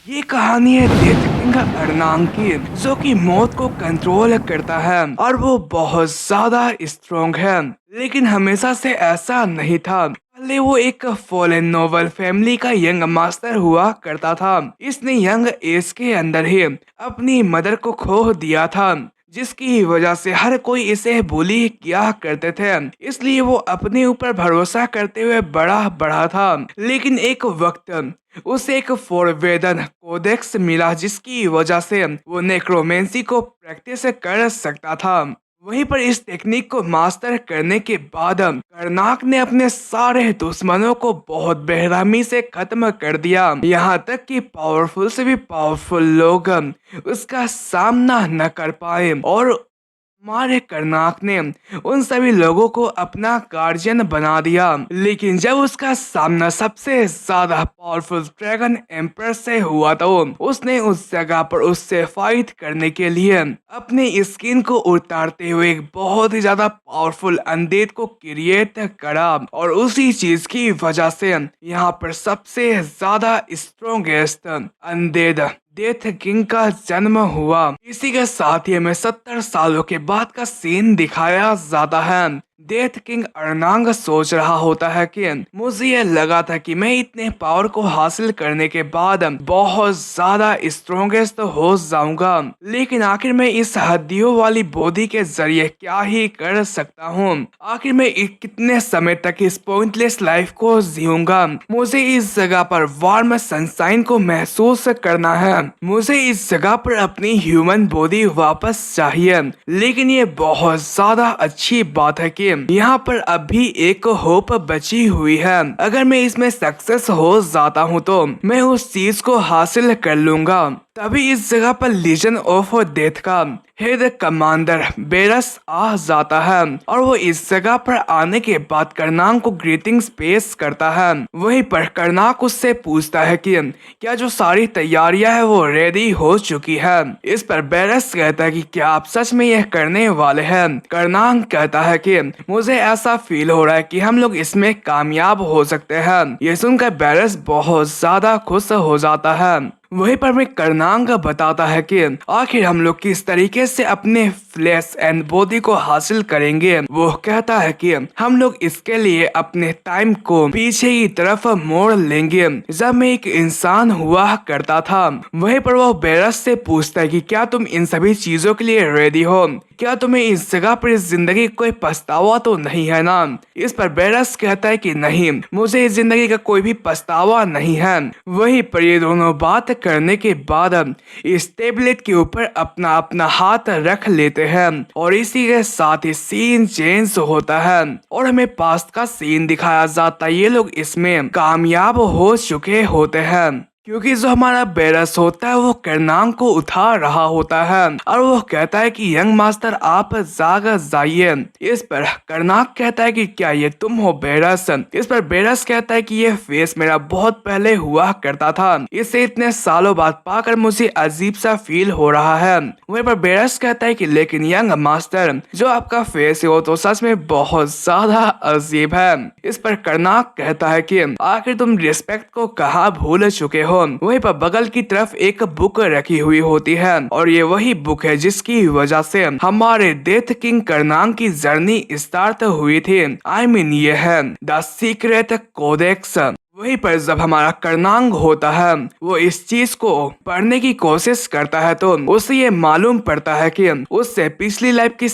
ये कहानी है डेथ किंग अर्नांग की, जो कि मौत को कंट्रोल करता है और वो बहुत ज्यादा स्ट्रॉन्ग है। लेकिन हमेशा से ऐसा नहीं था। पहले वो एक फॉलन नोबल फैमिली का यंग मास्टर हुआ करता था। इसने यंग एज के अंदर ही अपनी मदर को खो दिया था, जिसकी वजह से हर कोई इसे बुली किया करते थे। इसलिए वो अपने ऊपर भरोसा करते हुए बड़ा बढ़ा था। लेकिन एक वक्त उसे एक फॉरवेदन कोडेक्स मिला, जिसकी वजह से वो नेक्रोमेंसी को प्रैक्टिस कर सकता था। वहीं पर इस टेक्निक को मास्टर करने के बाद कर्नाक ने अपने सारे दुश्मनों को बहुत बेरहमी से खत्म कर दिया। यहाँ तक कि पावरफुल से भी पावरफुल लोग उसका सामना न कर पाए और हमारे कर्नाक ने उन सभी लोगों को अपना गार्जियन बना दिया। लेकिन जब उसका सामना सबसे ज्यादा पावरफुल ड्रैगन एम्पर से हुआ तो उसने उस जगह पर उससे फाइट करने के लिए अपने स्किन को उतारते हुए एक बहुत ही ज्यादा पावरफुल अनडेड को क्रिएट करा। और उसी चीज की वजह से यहाँ पर सबसे ज्यादा स्ट्रॉन्गेस्ट अनडेड डेथ किंग का जन्म हुआ। इसी के साथ ही हमें 70 सालों के बाद का सीन दिखाया जाता है। डेथ किंग अर्नांग सोच रहा होता है कि मुझे ये लगा था कि मैं इतने पावर को हासिल करने के बाद बहुत ज्यादा स्ट्रॉन्गेस्ट हो जाऊंगा, लेकिन आखिर मैं इस हड्डियों वाली बॉडी के जरिए क्या ही कर सकता हूँ। आखिर मैं कितने समय तक इस पॉइंटलेस लाइफ को जीऊंगा। मुझे इस जगह पर वार्म सनशाइन को महसूस करना है। मुझे इस जगह पर अपनी ह्यूमन बॉडी वापस चाहिए। लेकिन ये बहुत ज्यादा अच्छी बात है कि यहाँ पर अभी एक होप बची हुई है। अगर मैं इसमें सक्सेस हो जाता हूँ तो मैं उस चीज को हासिल कर लूंगा। तभी इस जगह पर लीजन ऑफ डेथ का हेड कमांडर बेरस आ जाता है और वो इस जगह पर आने के बाद करनाक को ग्रीटिंग्स पेश करता है। वहीं पर करनाक उससे पूछता है कि क्या जो सारी तैयारियां है वो रेडी हो चुकी है। इस पर बेरस कहता है कि क्या आप सच में यह करने वाले हैं। करनाक कहता है कि मुझे ऐसा फील हो रहा है कि हम लोग इसमें कामयाब हो सकते हैं। ये सुनकर बेरस बहुत ज्यादा खुश हो जाता है। वहीं पर मैं करनाक बताता है कि आखिर हम लोग किस तरीके से अपने फ्लैश एंड बॉडी को हासिल करेंगे। वो कहता है कि हम लोग इसके लिए अपने टाइम को पीछे की तरफ मोड़ लेंगे, जब मैं एक इंसान हुआ करता था। वहीं पर वो बेरस से पूछता है कि क्या तुम इन सभी चीजों के लिए रेडी हो। क्या तुम्हें इस जगह पर इस जिंदगी कोई पछतावा तो नहीं है ना। इस पर बेरस कहता है कि नहीं, मुझे इस जिंदगी का कोई भी पछतावा नहीं है। वहीं पर ये दोनों बात करने के बाद इस टेबलेट के ऊपर अपना अपना हाथ रख लेते हैं और इसी के साथ ही सीन चेंज होता है और हमें पास्ट का सीन दिखाया जाता है। ये लोग इसमें कामयाब हो चुके होते हैं, क्योंकि जो हमारा बेरस होता है वो करनाक को उठा रहा होता है और वो कहता है कि यंग मास्टर आप जाग जाइए। इस पर करनाक कहता है कि क्या ये तुम हो बेरस। इस पर बेरस कहता है कि ये फेस मेरा बहुत पहले हुआ करता था, इसे इतने सालों बाद पाकर मुझे अजीब सा फील हो रहा है। वहीं पर बेरस कहता है कि लेकिन यंग मास्टर, जो आपका फेस है वो तो सच में बहुत ज्यादा अजीब है। इस पर करनाक कहता है कि आखिर तुम रिस्पेक्ट को कहाँ भूल चुके हो। वहीं पर बगल की तरफ एक बुक रखी हुई होती है और ये वही बुक है जिसकी वजह से हमारे डेथ किंग करनाक की जर्नी स्टार्ट हुई थी। आई मीन ये है द सीक्रेट कोडेक्स। वहीं पर जब हमारा करनाक होता है वो इस चीज को पढ़ने की कोशिश करता है तो उसे ये मालूम पड़ता है कि उससे पिछली लाइफ की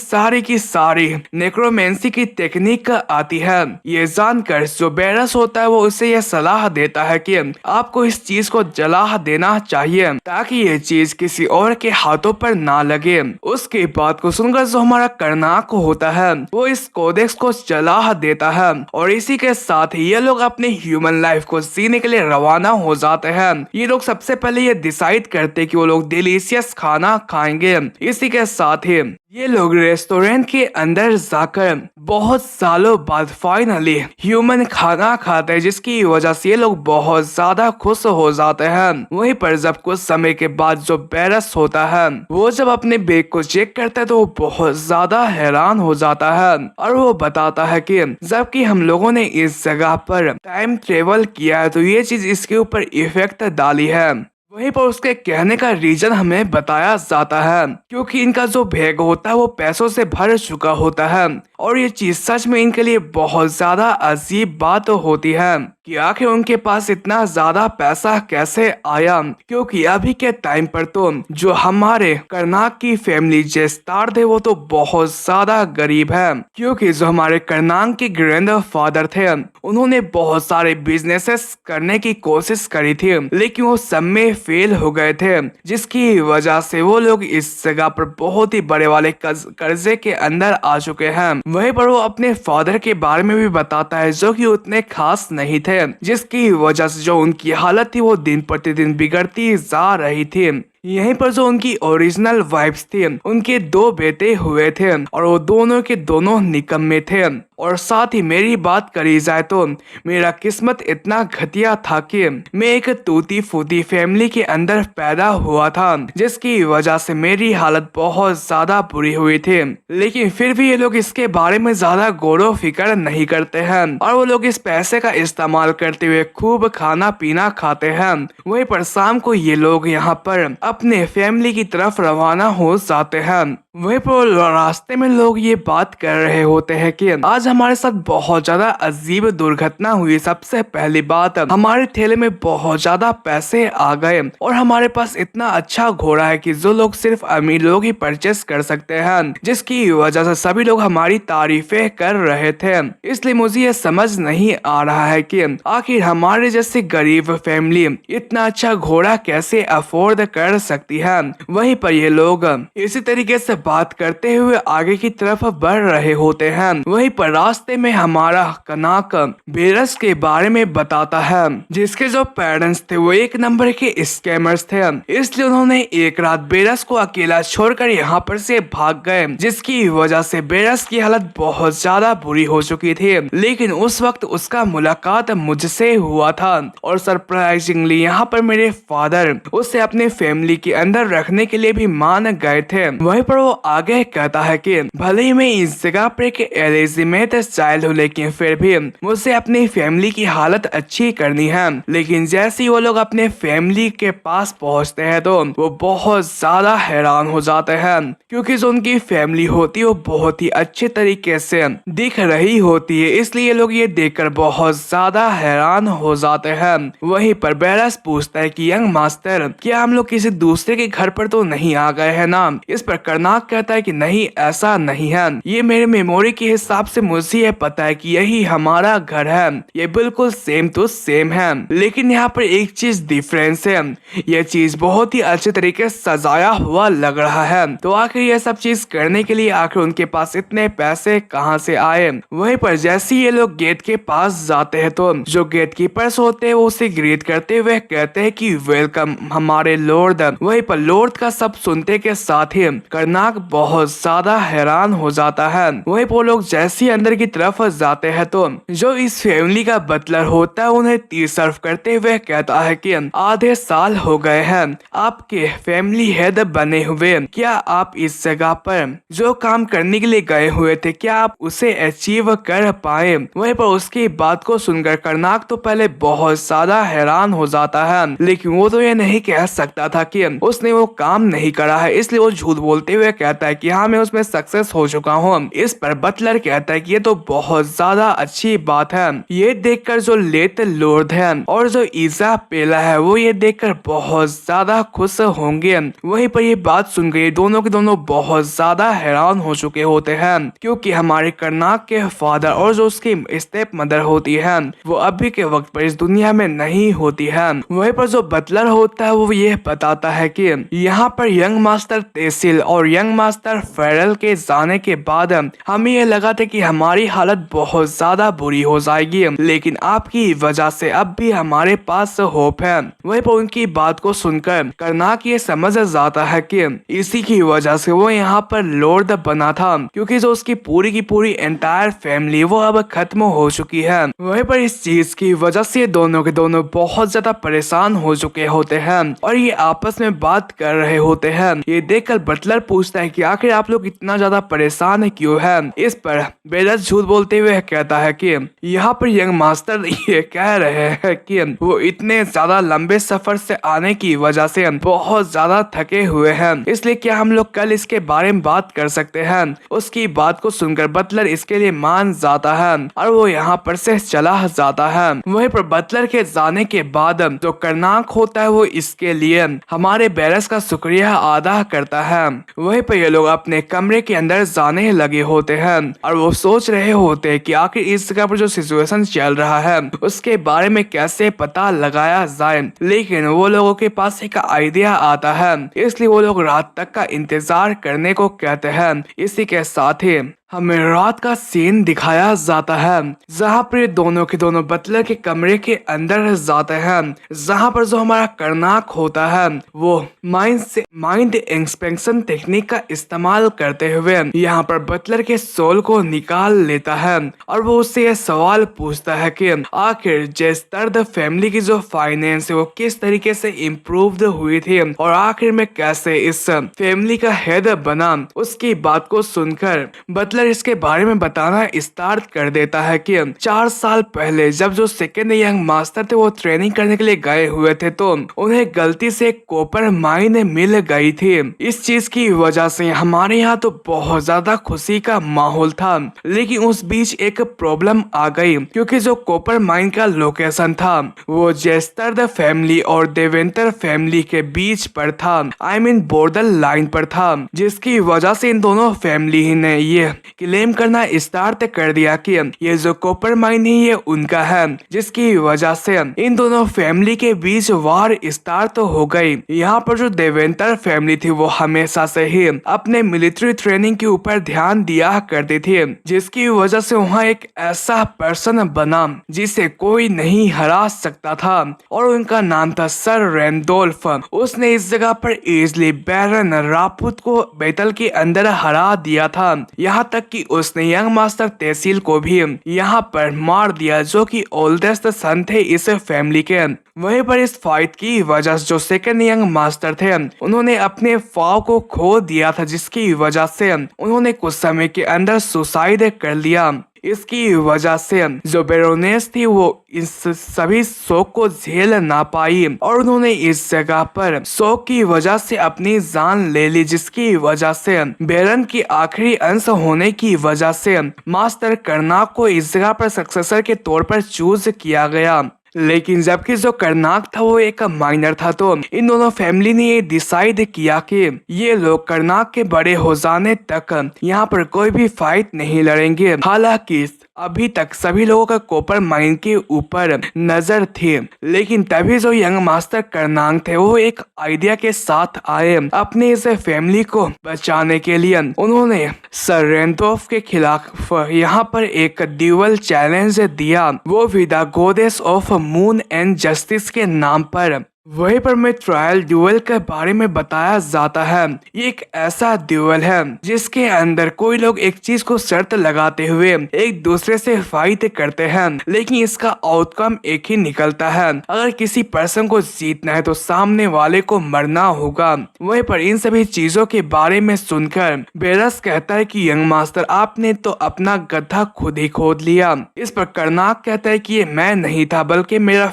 सारी नेक्रोमेंसी की टेक्निक आती है। ये जानकर जो बेरस होता है वो उसे ये सलाह देता है कि आपको इस चीज को जला देना चाहिए ताकि ये चीज किसी और के हाथों पर ना लगे। उसकी बात को सुनकर जो हमारा करनाक होता है वो इस कोडेक्स को जला देता है और इसी के साथ ही ये लोग अपने ह्यूमन लाइफ को जीने के लिए रवाना हो जाते हैं। ये लोग सबसे पहले ये डिसाइड करते कि वो लोग डिलीशियस खाना खाएंगे। इसी के साथ ही ये लोग रेस्टोरेंट के अंदर जाकर बहुत सालों बाद फाइनली ह्यूमन खाना खाते हैं, जिसकी वजह से ये लोग बहुत ज्यादा खुश हो जाते हैं। वहीं पर जब कुछ समय के बाद जो बेरस होता है वो जब अपने बैग को चेक करता है तो वो बहुत ज्यादा हैरान हो जाता है और वो बताता है कि जबकि हम लोगों ने इस जगह पर टाइम ट्रेवल किया है तो ये चीज इसके ऊपर इफेक्ट डाली है। वहीं पर उसके कहने का रीजन हमें बताया जाता है, क्योंकि इनका जो बैग होता है वो पैसों से भर चुका होता है। और ये चीज सच में इनके लिए बहुत ज्यादा अजीब बात होती है कि आखिर उनके पास इतना ज्यादा पैसा कैसे आया, क्योंकि अभी के टाइम पर तो जो हमारे कर्नाक की फैमिली जेस्तार थे वो तो बहुत ज्यादा गरीब है, क्योंकि जो हमारे कर्नाक के ग्रैंड फादर थे उन्होंने बहुत सारे बिजनेसेस करने की कोशिश करी थी, लेकिन वो सब में फेल हो गए थे, जिसकी वजह से वो लोग इस जगह पर बहुत ही बड़े वाले कर्जे के अंदर आ चुके हैं। वहीं पर वो अपने फादर के बारे में भी बताता है जो कि उतने खास नहीं थे, जिसकी वजह से जो उनकी हालत थी वो दिन प्रतिदिन बिगड़ती जा रही थी। यहीं पर जो उनकी ओरिजिनल वाइफ्स थी उनके 2 बेटे हुए थे और वो दोनों के दोनों निकम्मे थे। और साथ ही मेरी बात करी जाए तो मेरा किस्मत इतना घटिया था कि मैं एक टूटी फूटी फैमिली के अंदर पैदा हुआ था, जिसकी वजह से मेरी हालत बहुत ज्यादा बुरी हुई थी। लेकिन फिर भी ये लोग इसके बारे में ज्यादा गौर फिक्र नहीं करते हैं और वो लोग इस पैसे का इस्तेमाल करते हुए खूब खाना पीना खाते हैं। वहीं पर शाम को ये लोग यहाँ पर अपने फैमिली की तरफ रवाना हो जाते हैं। वहीं पर रास्ते में लोग ये बात कर रहे होते हैं कि आज हमारे साथ बहुत ज्यादा अजीब दुर्घटना हुई। सबसे पहली बात, हमारे थैले में बहुत ज्यादा पैसे आ गए और हमारे पास इतना अच्छा घोड़ा है कि जो लोग सिर्फ अमीर लोग ही परचेस कर सकते हैं, जिसकी वजह से सभी लोग हमारी तारीफें कर रहे थे। इसलिए मुझे ये समझ नहीं आ रहा है कि आखिर हमारे जैसे गरीब फैमिली इतना अच्छा घोड़ा कैसे अफोर्ड कर सकती है। वहीं पर ये लोग इसी तरीके से बात करते हुए आगे की तरफ बढ़ रहे होते हैं। वहीं पर रास्ते में हमारा कनाक बेरस के बारे में बताता है, जिसके जो पेरेंट्स थे वो एक नंबर के स्कैमर्स थे, इसलिए उन्होंने एक रात बेरस को अकेला छोड़कर यहाँ पर से भाग गए, जिसकी वजह से बेरस की हालत बहुत ज्यादा बुरी हो चुकी थी। लेकिन उस वक्त उसका मुलाकात मुझसे हुआ था और सरप्राइजिंगली यहाँ पर मेरे फादर उसे अपने फैमिली के अंदर रखने के लिए भी मान गए थे। वहीं पर वो आगे कहता है कि भले ही मैं इस जगह पर एक एलिजिमेट चाइल्ड हूँ, लेकिन फिर भी मुझे अपनी फैमिली की हालत अच्छी करनी है। लेकिन जैसे ही वो लोग अपने फैमिली के पास पहुंचते हैं तो वो बहुत ज्यादा हैरान हो जाते हैं, क्योंकि जो उनकी फैमिली होती है वो बहुत ही अच्छे तरीके से दिख रही होती है। इसलिए लोग ये देखकर बहुत ज्यादा हैरान हो जाते हैं। वहीं पर बेरस पूछता है कि यंग मास्टर, क्या हम लोग किसी दूसरे के घर पर तो नहीं आ गए हैं ना? इस पर कर्नाक कहता है कि नहीं, ऐसा नहीं है, ये मेरे मेमोरी के हिसाब से मुझे ये पता है कि यही हमारा घर है, ये बिल्कुल सेम टू सेम है, लेकिन यहाँ पर एक चीज डिफरेंस है, ये चीज बहुत ही अच्छे तरीके से सजाया हुआ लग रहा है। तो आखिर ये सब चीज करने के लिए आखिर उनके पास इतने पैसे कहाँ से आए? वहीं पर जैसे ये लोग गेट के पास जाते हैं तो जो गेट कीपर्स होते हैं वो उसे ग्रीट करते हुए कहते हैं कि वेलकम हमारे लॉर्ड। वहीं पर लॉर्ड का सब सुनते के साथ ही कर्नाक बहुत ज्यादा हैरान हो जाता है। वहीं पर लोग जैसे ही अंदर की तरफ जाते हैं तो जो इस फैमिली का बटलर होता है उन्हें टी सर्व करते हुए कहता है कि आधे साल हो गए हैं आपके फैमिली हेड बने हुए, क्या आप इस जगह पर जो काम करने के लिए गए हुए थे क्या आप उसे अचीव कर पाए? वहीं पर उसकी बात को सुनकर कर्नाक तो पहले बहुत ज्यादा हैरान हो जाता है, लेकिन वो तो ये नहीं कह सकता था कि उसने वो काम नहीं करा है, इसलिए वो झूठ बोलते हुए कहता है कि हाँ मैं उसमें सक्सेस हो चुका हूँ। इस पर बटलर कहता है कि ये तो बहुत ज्यादा अच्छी बात है। ये देखकर जो लेट लॉर्ड है और जो ईजा पेला है वो ये देखकर बहुत ज्यादा खुश होंगे। वहीं पर ये बात सुन गई दोनों के दोनों बहुत ज्यादा हैरान हो चुके होते हैं, क्योंकि हमारे कर्नाक के फादर और जो उसकी स्टेप मदर होती है वो अभी के वक्त पर इस दुनिया में नहीं होती है। वहीं पर जो बटलर होता है वो ये बताता है कि यहाँ पर यंग मास्टर तेसिल और यंग मास्टर फेरल के जाने के बाद हमें ये लगा था कि हमारी हालत बहुत ज्यादा बुरी हो जाएगी, लेकिन आपकी वजह से अब भी हमारे पास होप है। वहीं पर उनकी बात को सुनकर कर्नाक ये समझ जाता है कि इसी की वजह से वो यहाँ पर लॉर्ड बना था, क्योंकि जो उसकी पूरी की पूरी एंटायर फैमिली वो अब खत्म हो चुकी है। वहीं पर इस चीज की वजह से दोनों के दोनों बहुत ज्यादा परेशान हो चुके होते हैं और ये आपस में बात कर रहे होते हैं। ये देखकर बटलर पूछता पूछता है कि आखिर आप लोग इतना ज्यादा परेशान क्यों है। इस पर बेरस झूठ बोलते हुए कहता है कि यहाँ पर यंग मास्टर ये कह रहे हैं कि वो इतने ज्यादा लंबे सफर से आने की वजह से बहुत ज्यादा थके हुए हैं, इसलिए क्या हम लोग कल इसके बारे में बात कर सकते हैं। उसकी बात को सुनकर बटलर इसके लिए मान जाता है और वो यहाँ पर से चला जाता है। वहीं पर बटलर के जाने के बाद जो कर्नाक होता है वो इसके लिए हमारे बेरस का शुक्रिया अदा करता है। वहीं पर ये लोग अपने कमरे के अंदर जाने लगे होते हैं और वो सोच रहे होते हैं कि आखिर इस जगह पर जो सिचुएशन चल रहा है उसके बारे में कैसे पता लगाया जाए, लेकिन वो लोगों के पास एक आइडिया आता है, इसलिए वो लोग रात तक का इंतजार करने को कहते हैं। इसी के साथ ही हमें रात का सीन दिखाया जाता है जहाँ पर दोनों के दोनों बटलर के कमरे के अंदर जाते हैं, जहाँ पर जो हमारा कर्नाक होता है वो माइंड इंस्पेक्शन टेक्निक का इस्तेमाल करते हुए यहाँ पर बटलर के सोल को निकाल लेता है और वो उससे यह सवाल पूछता है कि आखिर जेस्टर फैमिली की जो फाइनेंस है वो किस तरीके से इम्प्रूव्ड हुई थी और आखिर में कैसे इस फैमिली का हेड बना। उसकी बात को सुनकर बटलर इसके बारे में बताना स्टार्ट कर देता है कि 4 साल पहले जब जो सेकेंड यंग मास्टर थे वो ट्रेनिंग करने के लिए गए हुए थे तो उन्हें गलती से कॉपर माइन मिल गई थी। इस चीज की वजह से हमारे यहाँ तो बहुत ज्यादा खुशी का माहौल था, लेकिन उस बीच एक प्रॉब्लम आ गई क्योंकि जो कॉपर माइन का लोकेशन था वो जेस्टर द फैमिली और देवेंटर फैमिली के बीच पर था, आई मीन बॉर्डर लाइन पर था, जिसकी वजह से इन दोनों फैमिली ने ये क्लेम करना स्टार्ट कर दिया कि ये जो कॉपर माइन है ये उनका है, जिसकी वजह से इन दोनों फैमिली के बीच वार स्टार्ट तो हो गई। यहाँ पर जो देवेंटर फैमिली थी वो हमेशा से ही अपने मिलिट्री ट्रेनिंग के ऊपर ध्यान दिया करती थी, जिसकी वजह से वहाँ एक ऐसा पर्सन बना जिसे कोई नहीं हरा सकता था और उनका नाम था सर रैंडोल्फ। उसने इस जगह पर इजली बैरन रापुत को बैटल के अंदर हरा दिया था, यहाँ तक कि उसने यंग मास्टर तहसील को भी यहाँ पर मार दिया जो कि ओल्डेस्ट सन थे इस फैमिली के। वहीं पर इस फाइट की वजह से जो सेकंड यंग मास्टर थे उन्होंने अपने फाव को खो दिया था, जिसकी वजह से उन्होंने कुछ समय के अंदर सुसाइड कर लिया। इसकी वजह से जो बेरोनेस थी वो इस सभी शोक को झेल ना पाई और उन्होंने इस जगह पर शोक की वजह से अपनी जान ले ली, जिसकी वजह से बेरन की आखिरी अंश होने की वजह से मास्टर कर्नाक को इस जगह पर सक्सेसर के तौर पर चूज किया गया। लेकिन जबकि जो कर्नाक था वो एक माइनर था, तो इन दोनों फैमिली ने ये डिसाइड किया कि ये लोग कर्नाक के बड़े हो जाने तक यहाँ पर कोई भी फाइट नहीं लड़ेंगे। हालांकि अभी तक सभी लोगों का कॉपर माइन के ऊपर नजर थी, लेकिन तभी जो यंग मास्टर कर्नाक थे वो एक आइडिया के साथ आए अपने इस फैमिली को बचाने के लिए। उन्होंने सर रेंटोफ के खिलाफ यहाँ पर एक ड्यूअल चैलेंज दिया, वो भी the goddess of moon and justice के नाम पर। वहीं पर में ट्रायल ड्यूअल के बारे में बताया जाता है। ये एक ऐसा ड्यूअल है जिसके अंदर कोई लोग एक चीज को शर्त लगाते हुए एक दूसरे से फाइट करते हैं, लेकिन इसका आउटकम एक ही निकलता है। अगर किसी पर्सन को जीतना है तो सामने वाले को मरना होगा। वहीं पर इन सभी चीजों के बारे में सुनकर बेरस कहता है कि यंग मास्टर आपने तो अपना गड्ढा खुद ही खोद लिया। इस पर कर्नाक कहता है कि ये मैं नहीं था बल्कि मेरा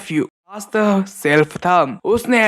सेल्फ था। उसने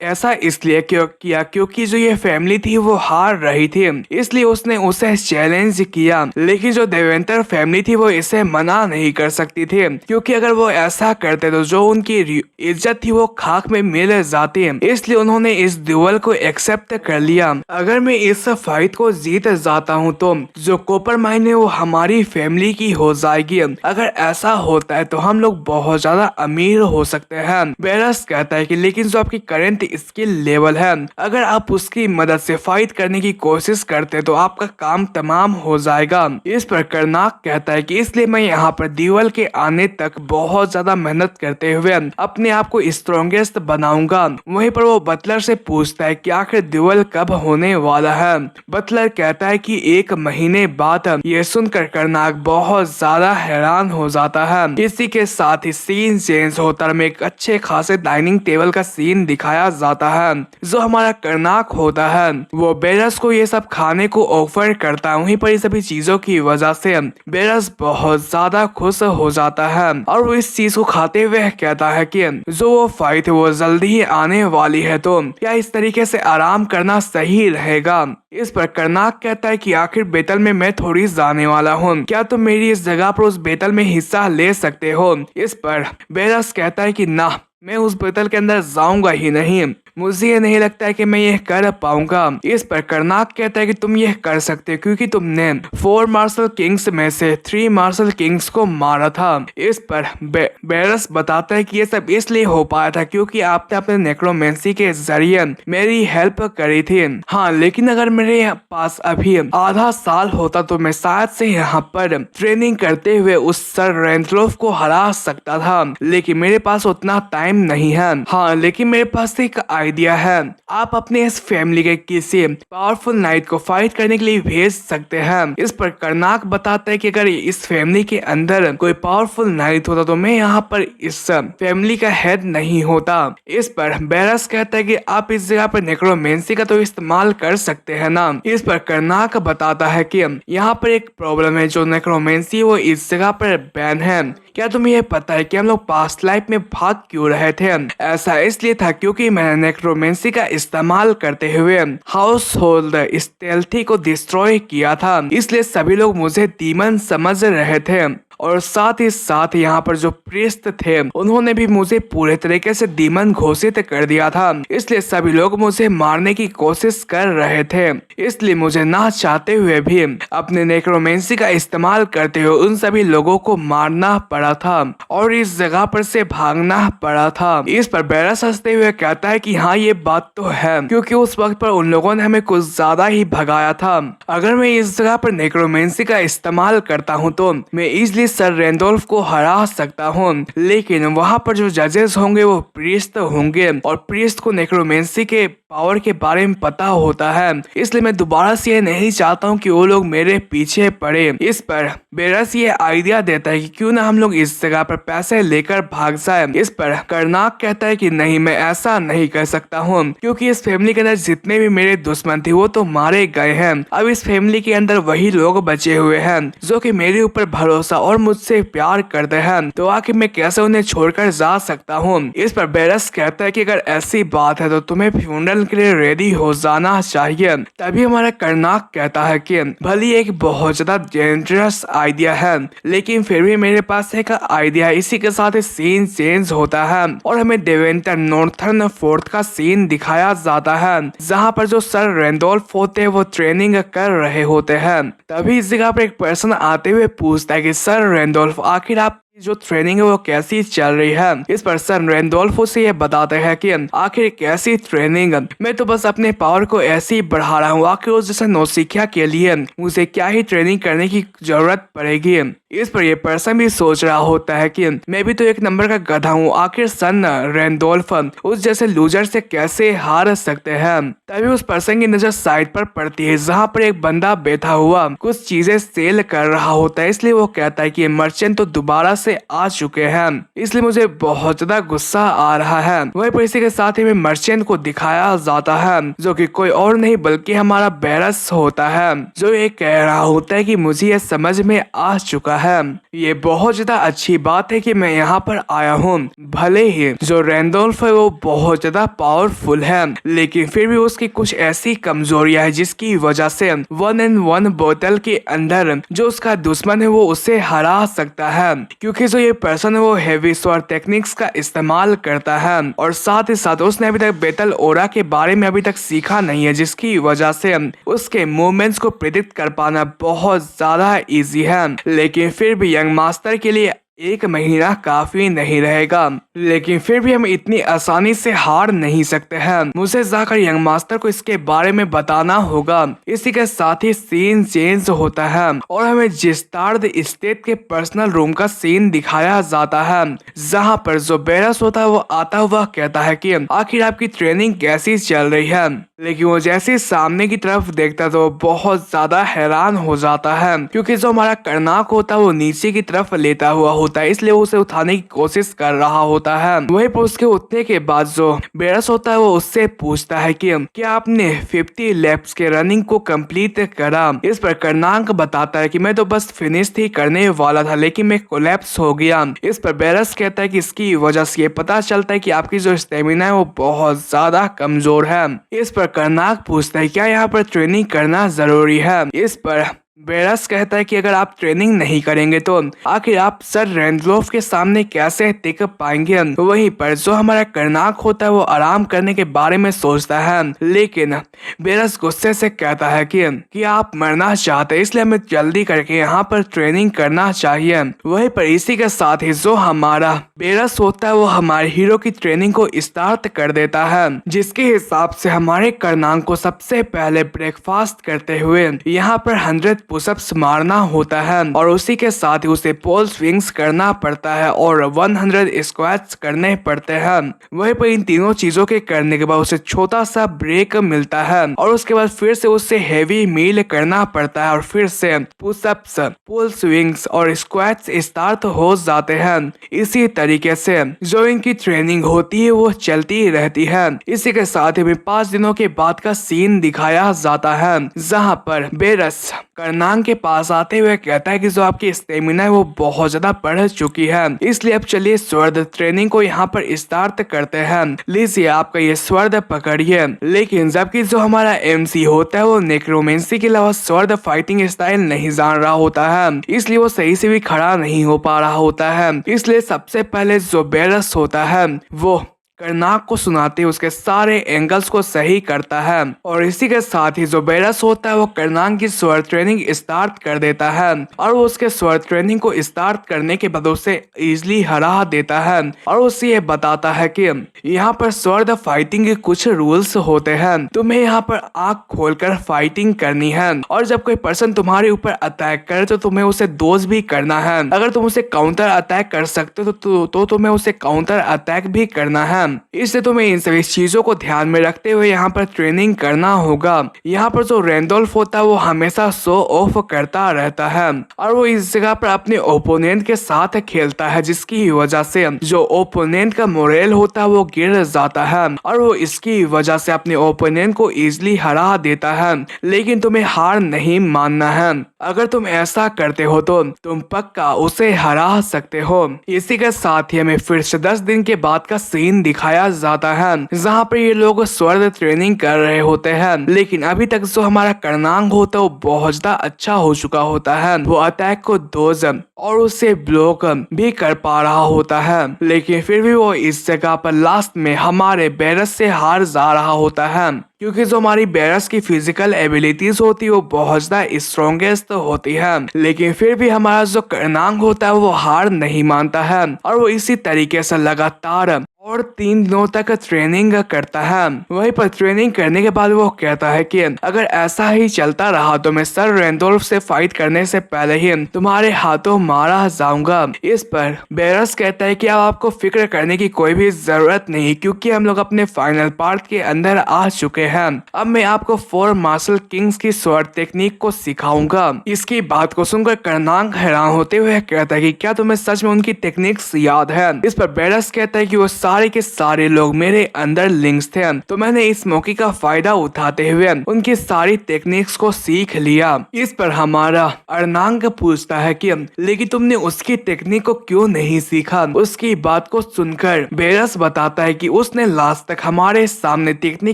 ऐसा इसलिए किया क्योंकि जो ये फैमिली थी वो हार रही थी, इसलिए उसने उसे चैलेंज किया। लेकिन जो देवेंटर फैमिली थी वो इसे मना नहीं कर सकती थी, क्योंकि अगर वो ऐसा करते तो जो उनकी इज्जत थी वो खाक में मिल जाती। इसलिए उन्होंने इस ड्यूअल को एक्सेप्ट कर लिया। अगर मैं इस फाइट को जीत जाता हूँ तो जो कॉपर माइन है वो हमारी फैमिली की हो जाएगी। अगर ऐसा होता है तो हम लोग बहुत ज्यादा अमीर हो सकते हैं। बेरस कहता है कि लेकिन जो आपकी करंट स्किल लेवल है, अगर आप उसकी मदद से फाइट करने की कोशिश करते तो आपका काम तमाम हो जाएगा। इस पर कर्नाक कहता है कि इसलिए मैं यहाँ पर ड्यूअल के आने तक बहुत ज्यादा मेहनत करते हुए अपने आप को स्ट्रॉन्गेस्ट बनाऊंगा। वहीं पर वो बटलर से पूछता है कि आखिर ड्यूअल कब होने वाला है। बटलर कहता है कि 1 महीने बाद। ये सुनकर कर्नाक बहुत ज्यादा हैरान हो जाता है। इसी के साथ ही सीन चेंज होता है। अच्छे खासे डाइनिंग टेबल का सीन दिखाया जाता है। जो हमारा कर्नाक होता है वो बेरस को ये सब खाने को ऑफर करता है। वहीं पर ये सभी चीजों की वजह से बेरस बहुत ज्यादा खुश हो जाता है और वो इस चीज को खाते हुए कहता है कि जो वो फाइट है वो जल्दी ही आने वाली है, तो क्या इस तरीके से आराम करना सही रहेगा। इस पर कर्नाक कहता है कि आखिर बेतल में मैं थोड़ी जाने वाला हूँ, क्या तुम मेरी इस जगह पर उस बेतल में हिस्सा ले सकते हो। इस पर बेरस कहता है कि ना, मैं उस बेतल के अंदर जाऊंगा ही नहीं, मुझे ये नहीं लगता है कि मैं ये कर पाऊंगा। इस पर कर्नाक कहता है कि तुम ये कर सकते हो क्योंकि तुमने 4 मार्शल किंग्स में से 3 मार्शल किंग्स को मारा था। इस पर बेरस बताता है कि ये सब इसलिए हो पाया था क्योंकि आपने अपने नेक्रोमेंसी के जरिए मेरी हेल्प करी थी। हाँ, लेकिन अगर मेरे पास अभी आधा साल होता तो मैं शायद से यहाँ पर ट्रेनिंग करते हुए उस सर रेंथलोफ को हरा सकता था, लेकिन मेरे पास उतना टाइम नहीं है। हाँ, लेकिन मेरे पास एक आइडिया है, आप अपने इस फैमिली के किसी पावरफुल नाइट को फाइट करने के लिए भेज सकते हैं। इस पर कर्नाक बताता है कि अगर इस फैमिली के अंदर कोई पावरफुल नाइट होता तो मैं यहाँ पर इस फैमिली का हेड नहीं होता। इस पर बेरस कहता है कि आप इस जगह पर नेक्रोमेंसी का तो इस्तेमाल कर सकते हैं ना। इस पर कर्नाक बताता है कि यहाँ पर एक प्रॉब्लम है, जो नेक्रोमेंसी वो इस जगह पर बैन है। क्या तुम्हें ये पता है कि हम लोग पास्ट लाइफ में भाग क्यों रहे थे। ऐसा इसलिए था क्योंकि मैंने नेक्रोमेंसी का इस्तेमाल करते हुए हाउस होल्ड स्टेल्थी को डिस्ट्रॉय किया था, इसलिए सभी लोग मुझे डीमन समझ रहे थे और साथ ही साथ यहाँ पर जो प्रीस्ट थे उन्होंने भी मुझे पूरे तरीके से डीमन घोषित कर दिया था, इसलिए सभी लोग मुझे मारने की कोशिश कर रहे थे। इसलिए मुझे ना चाहते हुए भी अपने नेक्रोमेंसी का इस्तेमाल करते हुए उन सभी लोगों को मारना पड़ा था और इस जगह पर से भागना पड़ा था। इस पर बेरस हंसते हुए कहता है कि हाँ, ये बात तो है क्योंकि उस वक्त पर उन लोगों ने हमें कुछ ज्यादा ही भगाया था। अगर मैं इस जगह पर नेक्रोमेंसी का इस्तेमाल करता हूँ तो मैं इजिली सर रेंडोल्फ को हरा सकता हूँ, लेकिन वहाँ पर जो जजेस होंगे वो प्रीस्ट होंगे और प्रीस्ट को नेक्रोमेंसी के पावर के बारे में पता होता है, इसलिए मैं दोबारा से ये नहीं चाहता हूँ कि वो लोग मेरे पीछे पड़े। इस पर बेरस ये आइडिया देता है कि क्यों ना हम लोग इस जगह पर पैसे लेकर भाग जाए। इस पर कर्नाक कहता है कि नहीं, मैं ऐसा नहीं कर सकता हूँ क्योंकि इस फैमिली के अंदर जितने भी मेरे दुश्मन थे वो तो मारे गए हैं। अब इस फैमिली के अंदर वही लोग बचे हुए हैं जो कि मेरे ऊपर भरोसा और मुझसे प्यार करते हैं, तो आखिर मैं कैसे उन्हें छोड़कर जा सकता हूँ। इस पर बेरस कहता है कि अगर ऐसी बात है तो तुम्हें फ्यूनरल के लिए रेडी हो जाना चाहिए। तभी हमारा कर्नाक कहता है कि भले एक बहुत ज्यादा डेंजरस आइडिया है, लेकिन फिर भी मेरे पास एक आइडिया। इसी के साथ सीन चेंज होता है और हमें डेवेंटर नॉर्थर्न फोर्थ का सीन दिखाया जाता है, जहाँ पर जो सर रेंडोल्फ होते हैं वो ट्रेनिंग कर रहे होते हैं। तभी इस जगह पर एक पर्सन आते हुए पूछता है कि सर रेंडोल्फ, आखिर आप जो ट्रेनिंग है वो कैसी चल रही है। इस पर सर रेंडोल्फो से ये बताते हैं कि आखिर कैसी ट्रेनिंग, मैं तो बस अपने पावर को ऐसे ही बढ़ा रहा हूँ, आखिर उस जैसे नौसिखिया के लिए मुझे क्या ही ट्रेनिंग करने की जरूरत पड़ेगी। इस पर ये पर्सन भी सोच रहा होता है कि मैं भी तो एक नंबर का गधा हूँ, आखिर सन रेंडोल्फ उस जैसे लूजर से कैसे हार सकते हैं। तभी उस पर्सन की नजर साइड पर पड़ती है जहाँ पर एक बंदा बैठा हुआ कुछ चीजें सेल कर रहा होता है, इसलिए वो कहता है कि मर्चेंट तो दोबारा से आ चुके हैं, इसलिए मुझे बहुत ज्यादा गुस्सा आ रहा है। वही पर इसी के साथ ही में मर्चेंट को दिखाया जाता है जो कि कोई और नहीं बल्कि हमारा बेरस होता है, जो ये कह रहा होता है कि मुझे ये समझ में आ चुका है, ये बहुत ज्यादा अच्छी बात है कि मैं यहाँ पर आया हूँ। भले ही जो रेंडोल्फ है वो बहुत ज्यादा पावरफुल है, लेकिन फिर भी उसकी कुछ ऐसी कमजोरियां है जिसकी वजह से 1-on-1 बोतल के अंदर जो उसका दुश्मन है वो उसे हरा सकता है, क्योंकि जो ये पर्सन है वो हेवी स्वॉर्ड टेक्निक्स का इस्तेमाल करता है और साथ ही साथ उसने अभी तक बेटल ओरा के बारे में अभी तक सीखा नहीं है, जिसकी वजह से उसके मूवमेंट्स को प्रेडिक्ट कर पाना बहुत ज्यादा इजी है। लेकिन फिर भी यंग मास्टर के लिए 1 महीना काफी नहीं रहेगा, लेकिन फिर भी हम इतनी आसानी से हार नहीं सकते हैं। मुझे जाकर यंग मास्टर को इसके बारे में बताना होगा। इसी के साथ ही सीन चेंज होता है और हमें जिस्तार्ड स्टेट के पर्सनल रूम का सीन दिखाया जाता है, जहां पर जो बेरस होता है वो आता हुआ कहता है कि आखिर आपकी ट्रेनिंग कैसी चल रही है। लेकिन वो जैसे सामने की तरफ देखता तो बहुत ज्यादा हैरान हो जाता है, क्योंकि जो हमारा कर्नाक होता है वो नीचे की तरफ लेता हुआ होता है, इसलिए वो उसे उठाने की कोशिश कर रहा होता है। वहीं पर उसके उठने के बाद जो बेरस होता है वो उससे पूछता है कि क्या आपने 50 लैप्स के रनिंग को कंप्लीट करा। इस पर कर्नांक बताता है कि मैं तो बस फिनिश ही करने वाला था, लेकिन मैं कोलैप्स हो गया। इस पर बेरस कहता है कि इसकी वजह से ये पता चलता है कि आपकी जो स्टेमिना है वो बहुत ज्यादा कमजोर है। इस पर कर्नाक पूछता है क्या यहाँ पर ट्रेनिंग करना जरूरी है। इस पर बेरस कहता है कि अगर आप ट्रेनिंग नहीं करेंगे तो आखिर आप सर रेंडलोफ के सामने कैसे टिक पाएंगे। वहीं पर जो हमारा कर्नाक होता है वो आराम करने के बारे में सोचता है, लेकिन बेरस गुस्से से कहता है कि आप मरना चाहते हैं, इसलिए हमें जल्दी करके यहाँ पर ट्रेनिंग करना चाहिए। वहीं पर इसी के साथ ही जो हमारा बेरस होता है वो हमारे हीरो की ट्रेनिंग को स्टार्ट कर देता है, जिसके हिसाब से हमारे कर्नाक को सबसे पहले ब्रेकफास्ट करते हुए यहाँ पर 100 पुशअप्स मारना होता है और उसी के साथ ही उसे पोल स्विंग्स करना पड़ता है और 100 स्क्वाट्स करने पड़ते हैं। वहीं पर इन तीनों चीजों के करने के बाद उसे छोटा सा ब्रेक मिलता है और उसके बाद फिर से उसे हेवी मील करना पड़ता है और फिर से पुशअप्स, पोल स्विंग्स और स्क्वाट्स स्टार्ट हो जाते हैं। इसी तरीके से जो इनकी ट्रेनिंग होती है वो चलती रहती है। इसी के साथ ही 5 दिनों के बाद का सीन दिखाया जाता है, जहाँ पर बेरस कर्नांग के पास आते हुए कहता है कि जो आपकी स्टेमिना है वो बहुत ज्यादा बढ़ चुकी है, इसलिए अब चलिए स्वर्द ट्रेनिंग को यहाँ पर स्टार्ट करते हैं। लीजिए आपका ये स्वर्द पकड़िए। लेकिन जबकि जो हमारा एमसी होता है वो नेक्रोमेंसी के अलावा स्वर्द फाइटिंग स्टाइल नहीं जान रहा होता है, इसलिए वो सही से भी खड़ा नहीं हो पा रहा होता है। इसलिए सबसे पहले जो बेरस होता है वो कर्नाक को सुनाते उसके सारे एंगल्स को सही करता है और इसी के साथ ही जो बेरस होता है वो कर्नाक की स्वर ट्रेनिंग स्टार्ट कर देता है और वो उसके स्वर ट्रेनिंग को स्टार्ट करने के बाद उसे इजीली हरा देता है और उसे ये बताता है कि यहाँ पर स्वर्द फाइटिंग के कुछ रूल्स होते हैं, तुम्हें यहाँ पर आंख खोलकर फाइटिंग करनी है और जब कोई पर्सन तुम्हारे ऊपर अटैक करे तो तुम्हें उसे डोज भी करना है। अगर तुम उसे काउंटर अटैक कर सकते हो तो तुम्हें उसे काउंटर अटैक भी करना है। इससे तुम्हें इन सभी चीजों को ध्यान में रखते हुए यहाँ पर ट्रेनिंग करना होगा। यहाँ पर जो रेंडोल्फ होता है वो हमेशा शो ऑफ करता रहता है और वो इस जगह पर अपने ओपोनेंट के साथ खेलता है, जिसकी वजह से जो ओपोनेंट का मोरल होता है वो गिर जाता है और वो इसकी वजह से अपने ओपोनेंट को इजीली हरा देता है। लेकिन तुम्हें हार नहीं मानना है, अगर तुम ऐसा करते हो तो तुम पक्का उसे हरा सकते हो। इसी के साथ ही हमें फिर से 10 दिन के बाद का सीन दिखाया जाता है, जहाँ पर ये लोग स्वर्द ट्रेनिंग कर रहे होते हैं। लेकिन अभी तक जो हमारा कर्नांग होता है वो बहुत ज्यादा अच्छा हो चुका होता है, वो अटैक को डोज और उसे ब्लॉक भी कर पा रहा होता है। लेकिन फिर भी वो इस जगह पर लास्ट में हमारे बेरस से हार जा रहा होता है, क्योंकि जो हमारी बेरस की फिजिकल एबिलिटीज होती है वो बहुत ज्यादा स्ट्रॉन्गेस्ट होती है। लेकिन फिर भी हमारा जो कर्नांग होता है वो हार नहीं मानता है और वो इसी तरीके से लगातार और 3 दिनों तक ट्रेनिंग करता है। वहीं पर ट्रेनिंग करने के बाद वो कहता है कि अगर ऐसा ही चलता रहा तो मैं सर रेंडोल्फ से फाइट करने से पहले ही तुम्हारे हाथों मारा जाऊंगा। इस पर बेरस कहता है कि अब आपको फिक्र करने की कोई भी जरूरत नहीं, क्योंकि हम लोग अपने फाइनल पार्ट के अंदर आ चुके हैं। अब मैं आपको 4 मार्शल किंग्स की स्वॉर्ड टेक्निक को सिखाऊंगा। इसकी बात को सुनकर कर्नांग हैरान होते हुए कहता है कि क्या तुम्हें सच में उनकी टेक्निक्स याद है। इस पर बेरस कहता है कि वो सारे के सारे लोग मेरे अंदर लिंक्स थे, तो मैंने इस मौके का फायदा उठाते हुए उनकी सारी टेक्निक्स को सीख लिया। इस पर हमारा अर्नांग पूछता है कि लेकिन तुमने उसकी टेक्निक को क्यों नहीं सीखा। उसकी बात को सुनकर बेरस बताता है कि उसने लास्ट तक हमारे सामने टिकने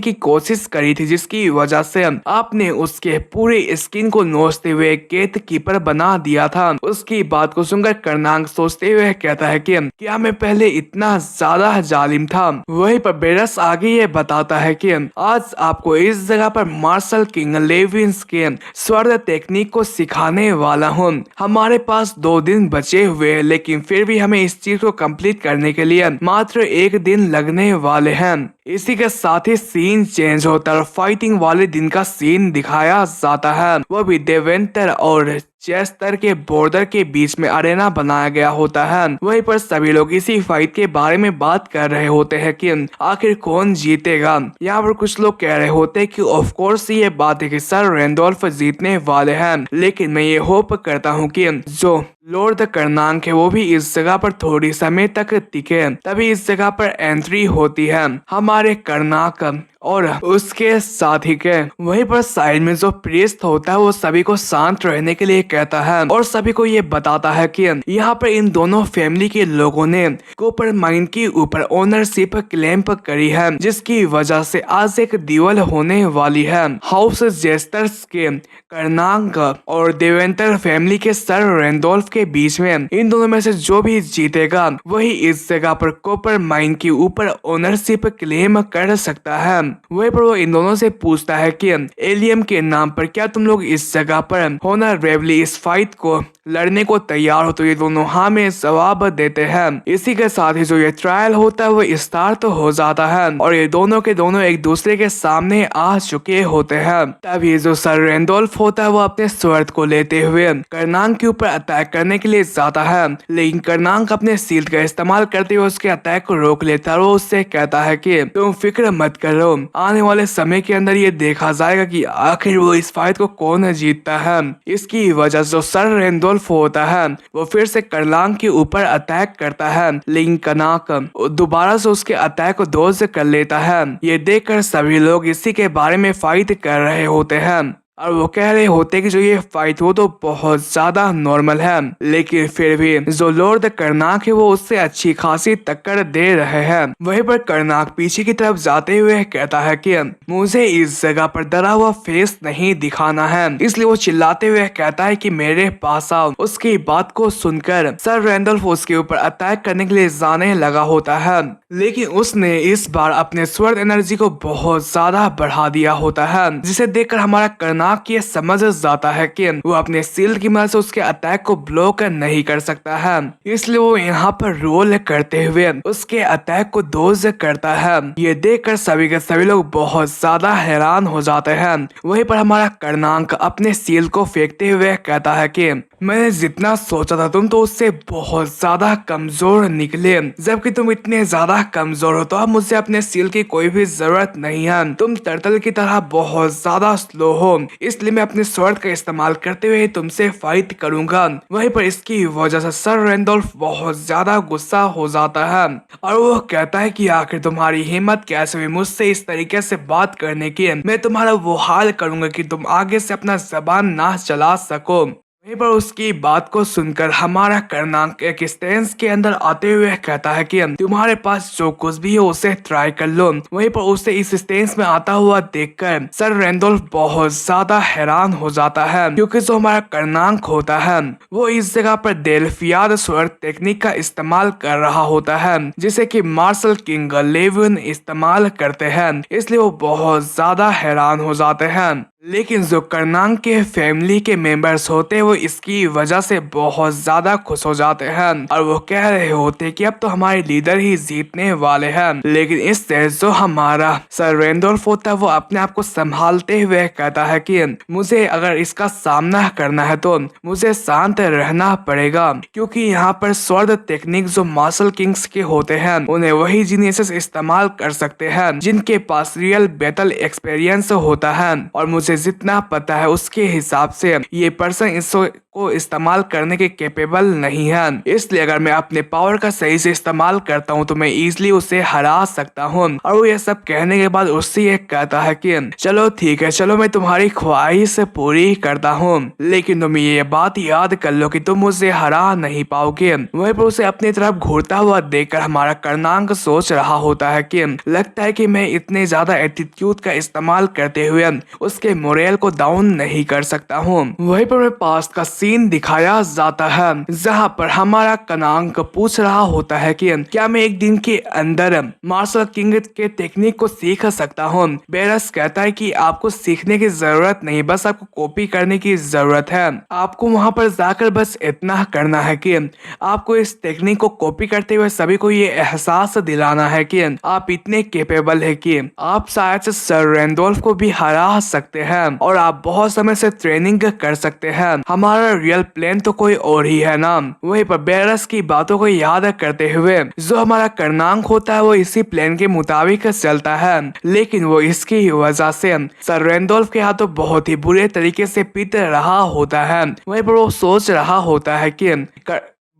की कोशिश करी थी, जिसकी वजह से आपने उसके पूरे स्किन को नोचते हुए गेट कीपर बना दिया था। उसकी बात को सुनकर कर्नांग सोचते हुए कहता है कि क्या मैं पहले इतना ज्यादा जालिम था। वहीं पर बेरस आगे ये बताता है कि आज आपको इस जगह पर मार्शल किंग लेविंस के स्वर्द टेक्निक को सिखाने वाला हूँ। हमारे पास 2 दिन बचे हुए हैं, लेकिन फिर भी हमें इस चीज को कंप्लीट करने के लिए मात्र 1 दिन लगने वाले हैं। इसी के साथ ही सीन चेंज होता है और फाइटिंग वाले दिन का सीन दिखाया जाता है, वो भी देवेंटर और चेस्टर के बॉर्डर के बीच में अरेना बनाया गया होता है। वहीं पर सभी लोग इसी फाइट के बारे में बात कर रहे होते हैं कि आखिर कौन जीतेगा। यहाँ पर कुछ लोग कह रहे होते हैं कि ऑफ कोर्स ये बात है कि सर रेंडोल्फ जीतने वाले हैं, लेकिन मैं ये होप करता हूँ कि जो लॉर्ड कर्नांक है वो भी इस जगह पर थोड़ी समय तक टिके, तभी इस जगह पर एंट्री होती है हमारे कर्नाक और उसके साथी के। वहीं पर साइड में जो प्रीस्ट होता है वो सभी को शांत रहने के लिए कहता है और सभी को ये बताता है कि यहाँ पर इन दोनों फैमिली के लोगों ने कॉपर माइन के ऊपर ओनरशिप क्लेम करी है, जिसकी वजह से आज एक ड्यूल होने वाली है हाउस जेस्टर्स के कर्नांक और देवेंद्र फैमिली के सर रेंडोल्फ के बीच में। इन दोनों में से जो भी जीतेगा वही इस जगह पर कॉपर माइन के ऊपर ओनरशिप क्लेम कर सकता है। वहीं पर वो इन दोनों से पूछता है कि एलियम के नाम पर क्या तुम लोग इस जगह पर होनरेबली इस फाइट को लड़ने को तैयार हो, तो ये दोनों हाँ में जवाब देते हैं। इसी के साथ ही जो ये ट्रायल होता है वो स्टार्ट हो जाता है और ये दोनों के दोनों एक दूसरे के सामने आ चुके होते हैं। तभी जो सर रेंडोल्फ होता है वो अपने स्वर्ड को लेते हुए कर्नांक के ऊपर अटैक करने के लिए जाता है, लेकिन कर्नांक अपने शील्ड का इस्तेमाल करते हुए उसके अटैक को रोक लेता है और वो उससे कहता है कि तुम फिक्र मत करो, आने वाले समय के अंदर ये देखा जाएगा कि आखिर वो इस फाइट को कौन जीतता है। इसकी वजह से जो सर रेंडोल्फ होता है वो फिर से कर्नांक के ऊपर अटैक करता है, लेकिन कर्नांक दोबारा से उसके अटैक को डॉज कर लेता है। ये देखकर सभी लोग इसी के बारे में फाइट कर रहे होते हैं और वो कह रहे होते कि जो ये फाइट हो तो बहुत ज्यादा नॉर्मल है, लेकिन फिर भी जो लॉर्ड कर्नाक है वो उससे अच्छी खासी टक्कर दे रहे हैं। वहीं पर कर्नाक पीछे की तरफ जाते हुए कहता है कि मुझे इस जगह पर डरा हुआ फेस नहीं दिखाना है, इसलिए वो चिल्लाते हुए कहता है कि मेरे पास आओ। उसकी बात को सुनकर सर रैंडल्फ उसके ऊपर अटैक करने के लिए जाने लगा होता है, लेकिन उसने इस बार अपने स्वर्ड एनर्जी को बहुत ज्यादा बढ़ा दिया होता है, जिसे देखकर हमारा कर्नाक ये समझ जाता है कि वो अपने शील्ड की मदद से उसके अटैक को ब्लॉक नहीं कर सकता है, इसलिए वो यहाँ पर रोल करते हुए उसके अटैक को डॉज करता है। ये देखकर सभी के सभी लोग बहुत ज्यादा हैरान हो जाते हैं। वहीं पर हमारा कर्नांक अपने शील्ड को फेंकते हुए कहता है कि मैंने जितना सोचा था तुम तो उससे बहुत ज्यादा कमजोर निकले, जबकि तुम इतने ज्यादा कमजोर हो तो अब मुझसे अपने शील्ड की कोई भी जरूरत नहीं है। तुम टर्टल की तरह बहुत ज्यादा स्लो हो, इसलिए मैं अपने स्वॉर्ड का इस्तेमाल करते हुए तुमसे फाइट करूंगा। वहीं पर इसकी वजह से सर रेंडोल्फ बहुत ज्यादा गुस्सा हो जाता है और वो कहता है कि आखिर तुम्हारी हिम्मत कैसे हुई मुझसे इस तरीके से बात करने की। मैं तुम्हारा वो हाल करूंगा कि तुम आगे से अपना जबान ना चला सको। वहीं पर उसकी बात को सुनकर हमारा कर्नांक एक स्टेंस के अंदर आते हुए कहता है कि तुम्हारे पास जो कुछ भी हो उसे ट्राई कर लो। वहीं पर उसे इस स्टेंस में आता हुआ देखकर सर रेंडोल्फ बहुत ज्यादा हैरान हो जाता है, क्योंकि जो हमारा कर्नांक होता है वो इस जगह पर डेल्फियाड स्वर्ड टेक्निक का इस्तेमाल कर रहा होता है, जिसे कि मार्शल किंग लेविन इस्तेमाल करते हैं, इसलिए वो बहुत ज्यादा हैरान हो जाते हैं। लेकिन जो कर्नांक के फैमिली के मेंबर्स होते हैं वो इसकी वजह से बहुत ज्यादा खुश हो जाते हैं और वो कह रहे होते कि अब तो हमारे लीडर ही जीतने वाले हैं। लेकिन इससे जो हमारा सर रेंडोल्फ होता है वो अपने आप को संभालते हुए कहता है कि मुझे अगर इसका सामना करना है तो मुझे शांत रहना पड़ेगा, क्योंकि यहाँ पर स्वर्ड टेक्निक जो मार्शल किंग्स के होते हैं उन्हें वही जीनियस इस्तेमाल कर सकते हैं जिनके पास रियल बैटल एक्सपीरियंस होता है, और मुझे जितना पता है उसके हिसाब से ये पर्सन इसको इस्तेमाल करने के कैपेबल नहीं है। इसलिए अगर मैं अपने पावर का सही से इस्तेमाल करता हूँ तो मैं इजीली उसे हरा सकता हूँ। और वो ये सब कहने के बाद उससे ये कहता है कि चलो ठीक है, चलो मैं तुम्हारी ख्वाहिश पूरी करता हूँ, लेकिन तुम ये बात याद कर लो कि तुम मुझे हरा नहीं पाओगे। वहीं पर उसे अपनी तरफ घूरता हुआ देखकर हमारा कर्नांक सोच रहा होता है कि लगता है कि मैं इतने ज्यादा एटीट्यूड का इस्तेमाल करते हुए उसके मोरल को डाउन नहीं कर सकता हूँ। वहीं पर पास्ट का सीन दिखाया जाता है जहाँ पर हमारा कर्नांक पूछ रहा होता है कि क्या मैं एक दिन के अंदर मार्शल किंग के टेक्निक को सीख सकता हूँ। बेरस कहता है कि आपको सीखने की जरूरत नहीं, बस आपको कॉपी करने की जरूरत है। आपको वहाँ पर जाकर बस इतना करना है कि आपको इस टेक्निक को कॉपी करते हुए सभी को ये एहसास दिलाना है कि आप इतने कैपेबल है कि आप शायद से सर रेंडोल्फ को भी हरा सकते हैं और आप बहुत समय से ट्रेनिंग कर सकते हैं। हमारा रियल प्लान तो कोई और ही है ना। वहीं पर बेरस की बातों को याद करते हुए जो हमारा कर्नांक होता है वो इसी प्लान के मुताबिक चलता है, लेकिन वो इसकी वजह से सर रेंडोल्फ के हाथों बहुत ही बुरे तरीके से पीट रहा होता है। वहीं पर वो सोच रहा होता है कि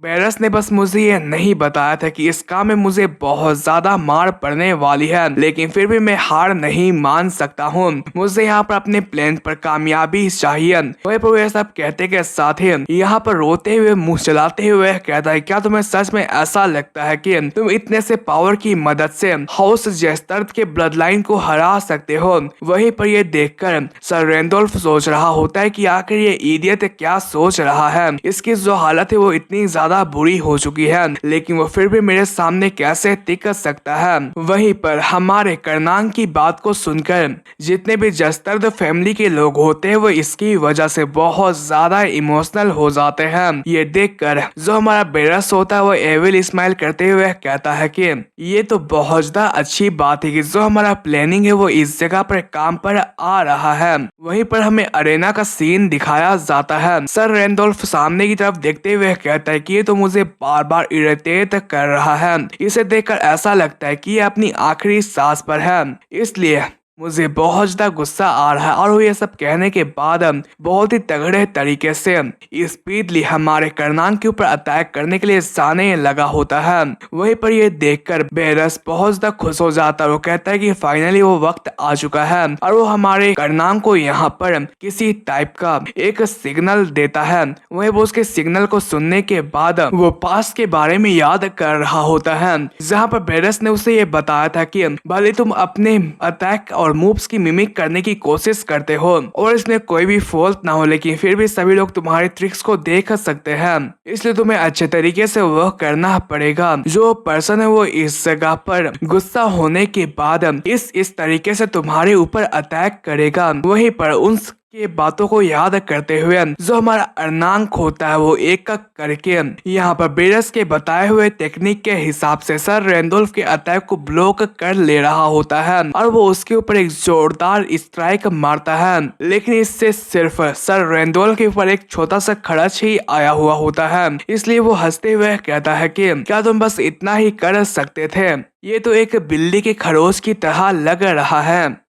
बेरस ने बस मुझे ये नहीं बताया था कि इस काम में मुझे बहुत ज्यादा मार पड़ने वाली है, लेकिन फिर भी मैं हार नहीं मान सकता हूँ। मुझे यहाँ पर अपने प्लान पर कामयाबी चाहिए। वहीं पर वे सब कहते के साथ ही यहाँ पर रोते हुए मुंह चलाते हुए कहता है, क्या तुम्हें सच में ऐसा लगता है कि तुम इतने से पावर की मदद से हाउस जेस्टर्ड के ब्लड लाइन को हरा सकते हो? वहीं पर ये देखकर सर रेंडोल्फ सोच रहा होता है कि आखिर ये इडियट क्या सोच रहा है। इसकी जो हालत है वो इतनी ज्यादा बुरी हो चुकी है, लेकिन वो फिर भी मेरे सामने कैसे टिक सकता है। वहीं पर हमारे कर्नांक की बात को सुनकर जितने भी जस्टर्ड फैमिली के लोग होते हैं वो इसकी वजह से बहुत ज्यादा इमोशनल हो जाते हैं। ये देखकर जो हमारा बेरस होता है वो एविल स्माइल करते हुए कहता है कि ये तो बहुत ज्यादा अच्छी बात है कि जो हमारा प्लानिंग है वो इस जगह पर काम पर आ रहा है। वहीं पर हमें अरेना का सीन दिखाया जाता है। सर रेंडोल्फ सामने की तरफ देखते हुए कहता है कि ये तो मुझे बार बार इरिटेट कर रहा है। इसे देखकर ऐसा लगता है कि ये अपनी आखिरी सांस पर है, इसलिए मुझे बहुत ज्यादा गुस्सा आ रहा है। और वो ये सब कहने के बाद बहुत ही तगड़े तरीके से स्पीडली हमारे कर्नांक के ऊपर अटैक करने के लिए जाने लगा होता है। वहीं पर ये देखकर बेरस बहुत ज्यादा खुश हो जाता है। वो कहता है कि फाइनली वो वक्त आ चुका है और वो हमारे कर्नांक को यहाँ पर किसी टाइप का एक सिग्नल देता है। वहीं वो उसके सिग्नल को सुनने के बाद वो पास के बारे में याद कर रहा होता है, जहाँ पर बेरस ने उसे ये बताया था कि भले तुम अपने अटैक और मूव्स की मिमिक करने की कोशिश करते हो और इसमें कोई भी फॉल्ट ना हो, लेकिन फिर भी सभी लोग तुम्हारे ट्रिक्स को देख सकते हैं, इसलिए तुम्हें अच्छे तरीके से वह करना पड़ेगा। जो पर्सन है वो इस जगह पर गुस्सा होने के बाद इस तरीके से तुम्हारे ऊपर अटैक करेगा। वहीं पर उन के बातों को याद करते हुए जो हमारा अर्नांक होता है वो एक करके यहाँ पर बेरस के बताए हुए टेक्निक के हिसाब से सर रेंडोल्फ के अटैक को ब्लॉक कर ले रहा होता है और वो उसके ऊपर एक जोरदार स्ट्राइक मारता है, लेकिन इससे सिर्फ सर रेंडोल्फ के ऊपर एक छोटा सा खर्च ही आया हुआ होता है। इसलिए वो हंसते हुए कहता है कि क्या तुम बस इतना ही कर सकते थे? ये तो एक बिल्ली के खरोच की तरह लग रहा है।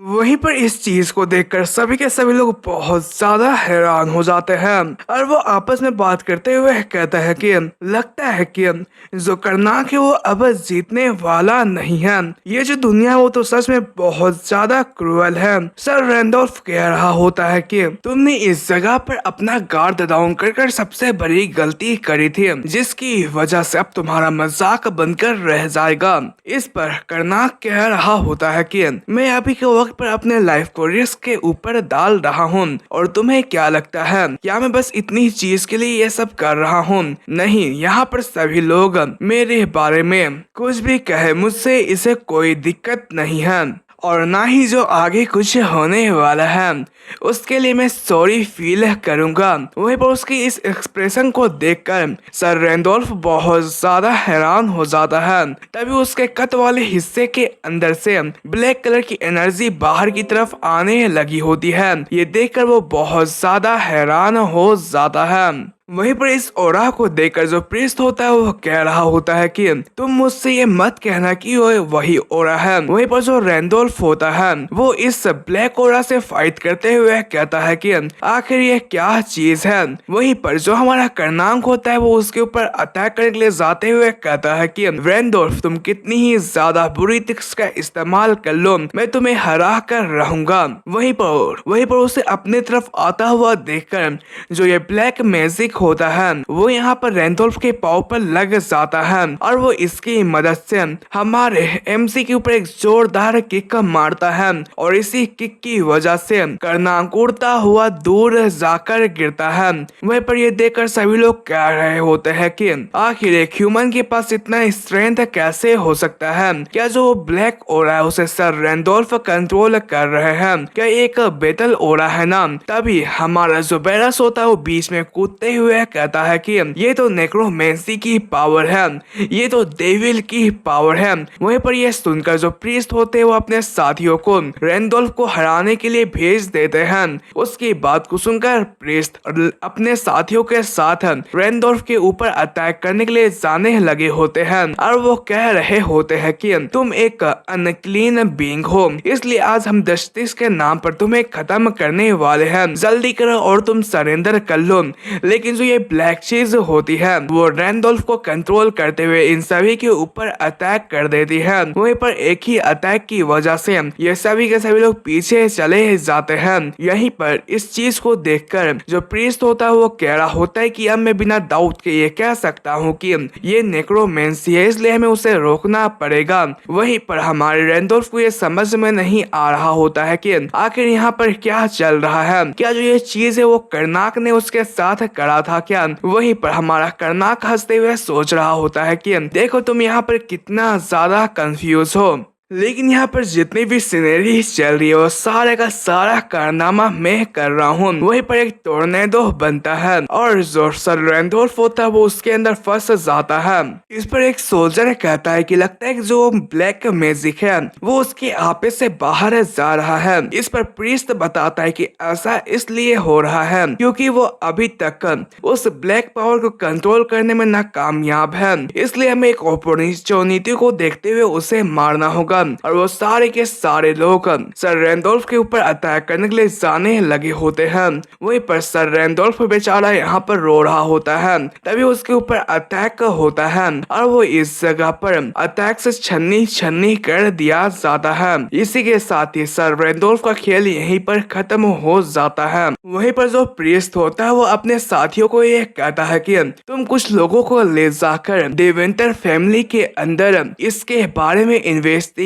वहीं पर इस चीज को देखकर सभी के सभी लोग बहुत ज्यादा हैरान हो जाते हैं और वो आपस में बात करते हुए कहता है कि लगता है कि जो कर्नाक है वो अब जीतने वाला नहीं है। ये जो दुनिया है वो तो सच में बहुत ज्यादा क्रूअल है। सर रेंडोल्फ कह रहा होता है कि तुमने इस जगह पर अपना गार्ड डाउन कर सबसे बड़ी गलती करी थी, जिसकी वजह से अब तुम्हारा मजाक बनकर रह जाएगा। इस पर कर्नाक कह रहा होता है कि मैं अभी के वक्त पर अपने लाइफ को रिस्क के ऊपर डाल रहा हूँ और तुम्हें क्या लगता है क्या मैं बस इतनी चीज के लिए ये सब कर रहा हूँ? नहीं, यहाँ पर सभी लोग मेरे बारे में कुछ भी कहे मुझसे इसे कोई दिक्कत नहीं है और ना ही जो आगे कुछ होने वाला है उसके लिए मैं सॉरी फील करूंगा। वहीं पर उसकी इस एक्सप्रेशन को देखकर सर रेंडोल्फ बहुत ज्यादा हैरान हो जाता है। तभी उसके कट वाले हिस्से के अंदर से ब्लैक कलर की एनर्जी बाहर की तरफ आने लगी होती है। ये देखकर वो बहुत ज्यादा हैरान हो जाता है। वहीं पर इस ओरा को देखकर जो प्रीस्ट होता है वो कह रहा होता है कि तुम मुझसे ये मत कहना कि वो वही ओरा है। वहीं पर जो रेंडोल्फ होता है वो इस ब्लैक ओरा से फाइट करते हुए कहता है कि आखिर ये क्या चीज है। वहीं पर जो हमारा कर्नांक होता है वो उसके ऊपर अटैक करने के लिए जाते हुए कहता है कि रेंडोल्फ तुम कितनी ही ज्यादा बुरी ट्रिक्स का इस्तेमाल कर लो, मैं तुम्हें हरा कर रहूंगा। वहीं पर उसे अपने तरफ आता हुआ देखकर जो ये ब्लैक मैजिक होता है वो यहाँ पर रेंडोल्फ के पाँव पर लग जाता है और वो इसकी मदद से हमारे एमसी के ऊपर एक जोरदार किक मारता है और इसी किक की वजह से कर्नांक उड़ता हुआ दूर जाकर गिरता है। वहीं पर ये देखकर सभी लोग कह रहे होते हैं कि आखिर एक ह्यूमन के पास इतना स्ट्रेंथ कैसे हो सकता है? क्या जो ब्लैक ओरा है उसे सर रेंडोल्फ कंट्रोल कर रहे हैं? क्या एक बैटल ओरा है ना? तभी हमारा जो बेरस होता है वो बीच में कूदते हुए हुए कहता है कि ये तो नेक्रोमेंसी की पावर है, ये तो डेविल की पावर है। वहीं पर यह सुनकर जो प्रीस्ट होते हैं वो अपने साथियों को रैंडोल्फ को हराने के लिए भेज देते हैं। उसकी बात को सुनकर प्रीस्ट अपने साथियों के साथ रैंडोल्फ के ऊपर अटैक करने के लिए जाने लगे होते हैं और वो कह रहे होते हैं कि तुम एक अनक्लीन बीइंग हो, इसलिए आज हम जस्टिस के नाम पर तुम्हें खत्म करने वाले हैं, जल्दी करो और तुम सरेंडर कर लो। लेकिन जो ये ब्लैक चीज होती है वो रैंडोल्फ को कंट्रोल करते हुए इन सभी के ऊपर अटैक कर देती है। वहीं पर एक ही अटैक की वजह से ये सभी के सभी लोग पीछे चले जाते हैं। यहीं पर इस चीज को देखकर जो प्रीस्ट होता है वो कह रहा होता है कि अब मैं बिना डाउट के ये कह सकता हूँ कि ये नेक्रोमेंसी है, इसलिए हमें उसे रोकना पड़ेगा। वहीं पर हमारे रैंडोल्फ को ये समझ में नहीं आ रहा होता है कि आखिर यहाँ पर क्या चल रहा है, क्या जो ये चीज है वो कर्नाक ने उसके साथ करा था क्या। वहीं पर हमारा कर्नाक हंसते हुए सोच रहा होता है कि देखो तुम यहाँ पर कितना ज्यादा कंफ्यूज हो, लेकिन यहाँ पर जितनी भी सीनरी चल रही है वो सारे का सारा कारनामा मैं कर रहा हूँ। वहीं पर एक टोर्नेडो बनता है और जो सर रैंडोल्फ होता है वो उसके अंदर फंस जाता है। इस पर एक सोल्जर कहता है कि लगता है कि जो ब्लैक मैजिक है वो उसके आपे से बाहर जा रहा है। इस पर प्रीस्ट बताता है कि ऐसा इसलिए हो रहा है क्योंकि वो अभी तक उस ब्लैक पावर को कंट्रोल करने में नाकामयाब है, इसलिए हमें एक अपॉर्चुनिटी को देखते हुए उसे मारना होगा। और वो सारे के सारे लोग सर रैंडोल्फ के ऊपर अटैक करने के लिए जाने लगे होते हैं। वहीं पर सर रैंडोल्फ बेचारा यहाँ पर रो रहा होता है, तभी उसके ऊपर अटैक होता है और वो इस जगह पर अटैक से छन्नी छन्नी कर दिया जाता है। इसी के साथ ही सर रैंडोल्फ का खेल यहीं पर खत्म हो जाता है। वहीं पर जो प्रीस्ट होता है वो अपने साथियों को ये कहता है कि तुम कुछ लोगों को ले जाकर डेवेंटर फैमिली के अंदर इसके बारे में इन्वेस्टिगेट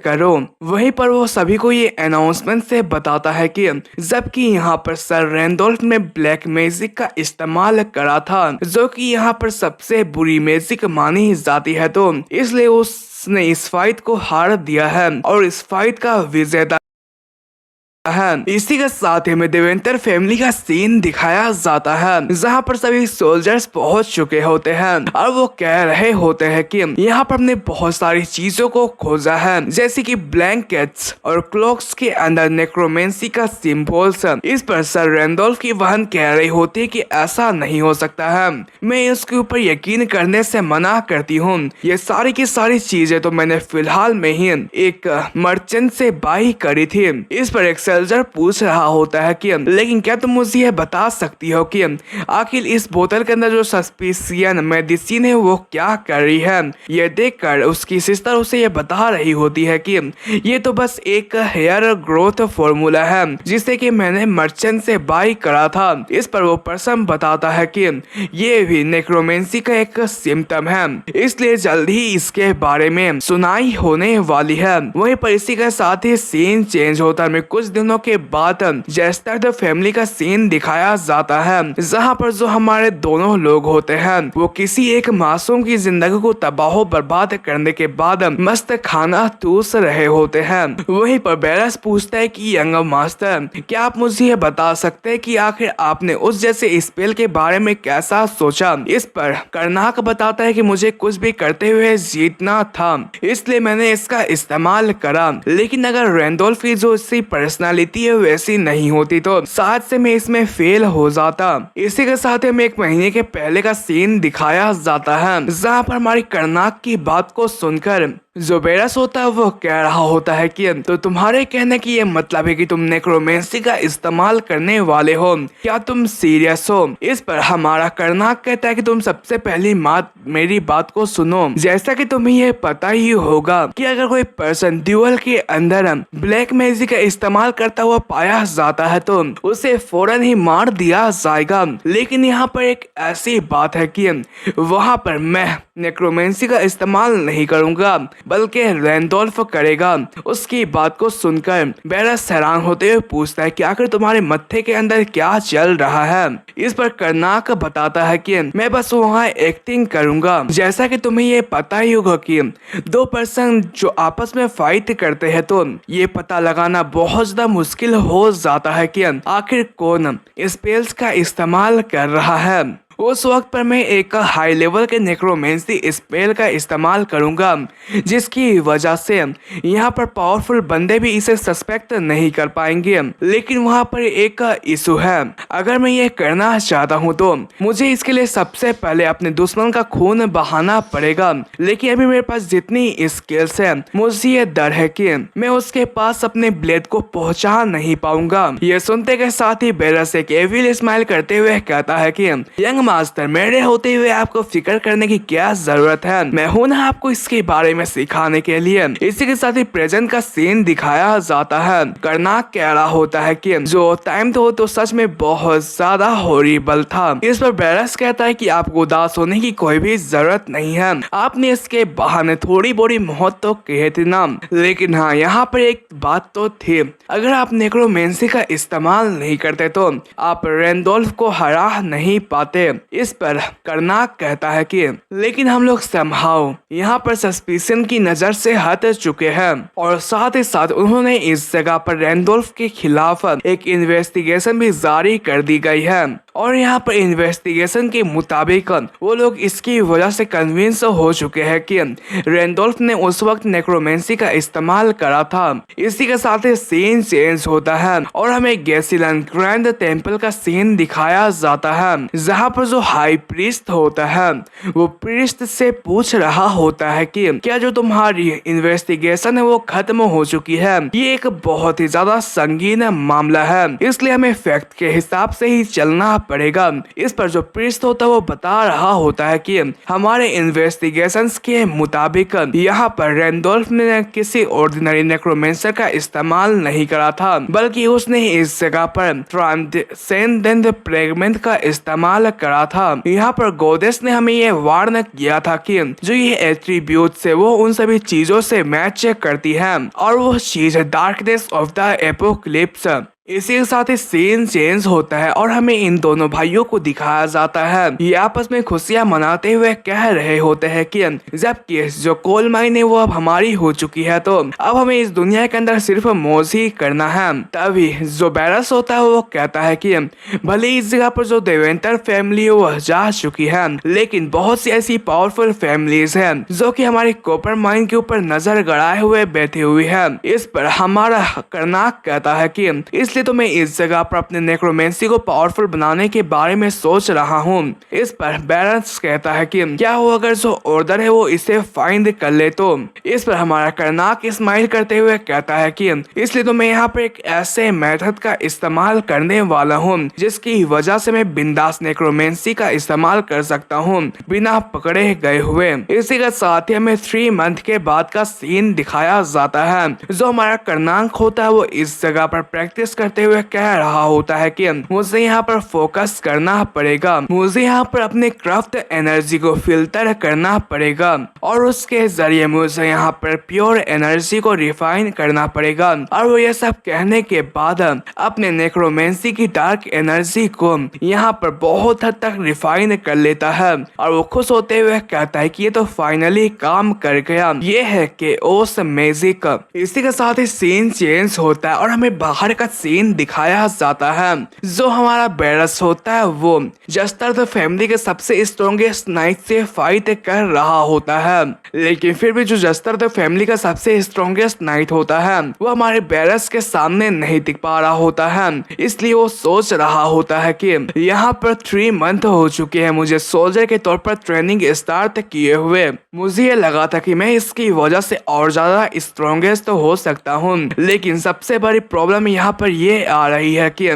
करो। वहीं पर वो सभी को ये अनाउंसमेंट से बताता है कि जबकि यहाँ पर सर रैंडोल्फ ने ब्लैक मैजिक का इस्तेमाल करा था जो कि यहाँ पर सबसे बुरी मैजिक मानी जाती है, तो इसलिए उसने इस फाइट को हार दिया है और इस फाइट का विजेता है। इसी के साथ ही में देवेंटर फैमिली का सीन दिखाया जाता है जहां पर सभी सोल्जर्स पहुंच चुके होते हैं और वो कह रहे होते हैं कि यहाँ पर हमने बहुत सारी चीजों को खोजा है, जैसे कि ब्लैंकेट्स और क्लॉक्स के अंदर नेक्रोमेंसी का सिंबल्स। इस पर सर रैंडोल्फ की बहन कह रही होती है कि ऐसा नहीं हो सकता है, मैं इसके ऊपर यकीन करने से मना करती हूँ। ये सारी की सारी चीजें तो मैंने फिलहाल में ही एक मर्चेंट से बाई करी थी। इस पर एक सोल्जर पूछ रहा होता है कि लेकिन क्या तुम मुझे यह बता सकती हो कि आखिर इस बोतल के अंदर जो सस्पिशियन मेडिसिन है वो क्या कर रही है। यह देखकर उसकी सिस्टर उसे यह बता रही होती है कि ये तो बस एक हेयर ग्रोथ फॉर्मूला है जिसे कि मैंने मर्चेंट से बाई करा था। इस पर वो पर्सन बताता है कि ये भी नेक्रोमेंसी का एक सिम्टम है, इसलिए जल्द ही इसके बारे में सुनाई होने वाली है। वहीं पर इसी के साथ ही सीन चेंज होता है। कुछ दिनों के बाद जेस्टर द फैमिली का सीन दिखाया जाता है जहां पर जो हमारे दोनों लोग होते हैं वो किसी एक मासूम की जिंदगी को तबाह बर्बाद करने के बाद मस्त खाना चूस रहे होते हैं। वहीं पर बेरस पूछता है कि यंग मास्टर क्या आप मुझे ये बता सकते हैं कि आखिर आपने उस जैसे स्पेल के बारे में कैसा सोचा। इस पर कर्नाक बताता है कि मुझे कुछ भी करते हुए जीतना था, इसलिए मैंने इसका इस्तेमाल करा, लेकिन अगर रैंडोल्फ की जो इसकी पर्सनालिटी है वैसी नहीं होती तो शायद से मैं इसमें फेल हो जाता। इसी के साथ हमें एक महीने के पहले का सीन दिखाया जाता है जहाँ पर हमारी कर्नाक की बात को सुनकर जो बेरस होता है वो कह रहा होता है कि तो तुम्हारे कहने की ये मतलब है कि तुम नेक्रोमेंसी का इस्तेमाल करने वाले हो, क्या तुम सीरियस हो। इस पर हमारा कर्नाक कहता है कि तुम सबसे पहली मेरी बात को सुनो। जैसा कि तुम्हें ये पता ही होगा कि अगर कोई पर्सन ड्यूअल के अंदर ब्लैक मैजिक का इस्तेमाल करता हुआ पाया जाता है तो उसे फौरन ही मार दिया जाएगा, लेकिन यहाँ पर एक ऐसी बात है कि वहाँ पर मैं नेक्रोमेंसी का इस्तेमाल नहीं करूँगा, बल्कि रैंडोल्फ करेगा। उसकी बात को सुनकर बेरस हैरान होते हुए पूछता है कि आखिर तुम्हारे मत्थे के अंदर क्या चल रहा है। इस पर कर्नाक बताता है कि मैं बस वहाँ एक्टिंग करूंगा। जैसा कि तुम्हें ये पता ही होगा कि दो पर्सन जो आपस में फाइट करते हैं तो ये पता लगाना बहुत ज्यादा मुश्किल हो जाता है कि आखिर कौन स्पेल्स का इस्तेमाल कर रहा है। उस वक्त पर मैं एक हाई लेवल के नेक्रोमेंसी स्पेल का इस्तेमाल करूंगा, जिसकी वजह से यहाँ पर पावरफुल बंदे भी इसे सस्पेक्ट नहीं कर पाएंगे। लेकिन वहाँ पर एक इशू है, अगर मैं ये करना चाहता हूँ तो मुझे इसके लिए सबसे पहले अपने दुश्मन का खून बहाना पड़ेगा। लेकिन अभी मेरे पास जितनी स्किल्स है मुझे ये डर है कि मैं उसके पास अपने ब्लेड को पहुँचा नहीं पाऊंगा। ये सुनते के साथ ही बेरस एक एविल स्माइल करते हुए कहता है कि यंग मास्टर, मेरे होते हुए आपको फिक्र करने की क्या जरूरत है, मैं हूं ना आपको इसके बारे में सिखाने के लिए। इसी के साथ ही प्रेजेंट का सीन दिखाया जाता है। कर्नाक कह रहा होता है कि जो टाइम तो सच में बहुत ज्यादा हॉरिबल था। इस पर बेरस कहता है कि आपको उदास होने की कोई भी जरूरत नहीं है, आपने इसके बहाने थोड़ी बड़ी मौत तो कही थी ना। लेकिन हाँ, यहाँ पर एक बात तो थी, अगर आप नेक्रोमेंसी का इस्तेमाल नहीं करते तो आप रैंडोल्फ को हरा नहीं पाते। इस पर कर्नाक कहता है कि लेकिन हम लोग समहाउ यहाँ पर सस्पिशन की नजर से हट चुके हैं, और साथ ही साथ उन्होंने इस जगह पर रैंडोल्फ के खिलाफ एक इन्वेस्टिगेशन भी जारी कर दी गई है। और यहाँ पर इन्वेस्टिगेशन के मुताबिक वो लोग इसकी वजह से कन्विंस हो चुके हैं कि रैंडोल्फ ने उस वक्त नेक्रोमेंसी का इस्तेमाल करा था। इसी के साथ ही सीन चेंज होता है और हमें गैसिलन ग्रैंड टेम्पल का सीन दिखाया जाता है, जहाँ पर जो हाई प्रीस्ट होता है वो प्रीस्ट से पूछ रहा होता है कि क्या जो तुम्हारी इन्वेस्टिगेशन है वो खत्म हो चुकी है। ये एक बहुत ही ज्यादा संगीन मामला है, इसलिए हमें फैक्ट के हिसाब से ही चलना पड़ेगा। इस पर जो प्रीस्ट होता है वो बता रहा होता है कि हमारे इन्वेस्टिगेशंस के मुताबिक यहाँ पर रैंडोल्फ ने किसी ऑर्डिनरी नेक्रोमेंसर का इस्तेमाल नहीं करा था, बल्कि उसने इस जगह पर ट्रांसेंडेंट फ्रेगमेंट का इस्तेमाल करा था। यहाँ पर गोडेस ने हमें ये वार्न किया था कि जो ये एट्रीब्यूट्स है वो उन सभी चीजों से मैच करती है, और वो चीज है डार्कनेस ऑफ द एपोक्लिप्स। इसी के साथ ही सीन चेंज होता है और हमें इन दोनों भाइयों को दिखाया जाता है। ये आपस में खुशियां मनाते हुए कह रहे होते हैं कि जबकि जो कोल माइन है वो अब हमारी हो चुकी है, तो अब हमें इस दुनिया के अंदर सिर्फ मौज ही करना है। तभी जो बेरस होता है वो कहता है कि भले इस जगह पर जो देवेंटर फैमिली है वो जा चुकी है, लेकिन बहुत सी ऐसी पावरफुल फैमिलीज है जो कि हमारे कॉपर माइन के ऊपर नजर गड़ाए हुए बैठी हुई है। इस पर हमारा कर्नाक कहता है कि इसलिए तो मैं इस जगह पर अपने नेक्रोमेंसी को पावरफुल बनाने के बारे में सोच रहा हूँ। इस पर बेरस कहता है कि क्या हो अगर जो ऑर्डर है वो इसे फाइंड कर ले तो। इस पर हमारा कर्नाक स्माइल करते हुए कहता है कि इसलिए तो मैं यहाँ पर एक ऐसे मेथड का इस्तेमाल करने वाला हूँ जिसकी वजह से मैं बिंदास नेक्रोमेंसी का इस्तेमाल कर सकता हूँ बिना पकड़े गए हुए। इसी के साथ ही हमें 3 मंथ के बाद का सीन दिखाया जाता है। जो हमारा कर्नाक होता है वो इस जगह पर प्रैक्टिस करते हुए कह रहा होता है कि मुझे यहाँ पर फोकस करना पड़ेगा, मुझे यहाँ पर अपने क्राफ्ट एनर्जी को फिल्टर करना पड़ेगा, और उसके जरिए मुझे यहाँ पर प्योर एनर्जी को रिफाइन करना पड़ेगा। और वो ये सब कहने के बाद अपने नेक्रोमेंसी की डार्क एनर्जी को यहाँ पर बहुत हद तक रिफाइन कर लेता है, और वो खुश होते हुए कहता है कि ये तो फाइनली काम कर गया, ये है कि ओस मैजिक। इसी के साथ ही सीन चेंज होता है और हमें बाहर का सीन दिखाया जाता है। जो हमारा बेरस होता है वो जस्टर द फैमिली के सबसे स्ट्रॉन्गेस्ट नाइट से फाइट कर रहा होता है, लेकिन फिर भी जो जस्टर द फैमिली का सबसे स्ट्रॉन्गेस्ट नाइट होता है वो हमारे बेरस के सामने नहीं दिख पा रहा होता है। इसलिए वो सोच रहा होता है कि यहाँ पर 3 मंथ हो चुके हैं मुझे सोल्जर के तौर पर ट्रेनिंग स्टार्ट किए हुए। मुझे ये लगा था कि मैं इसकी वजह से और ज्यादा स्ट्रॉन्गेस्ट तो हो सकता हूँ, लेकिन सबसे बड़ी प्रॉब्लम यहाँ पर ये आ रही है कि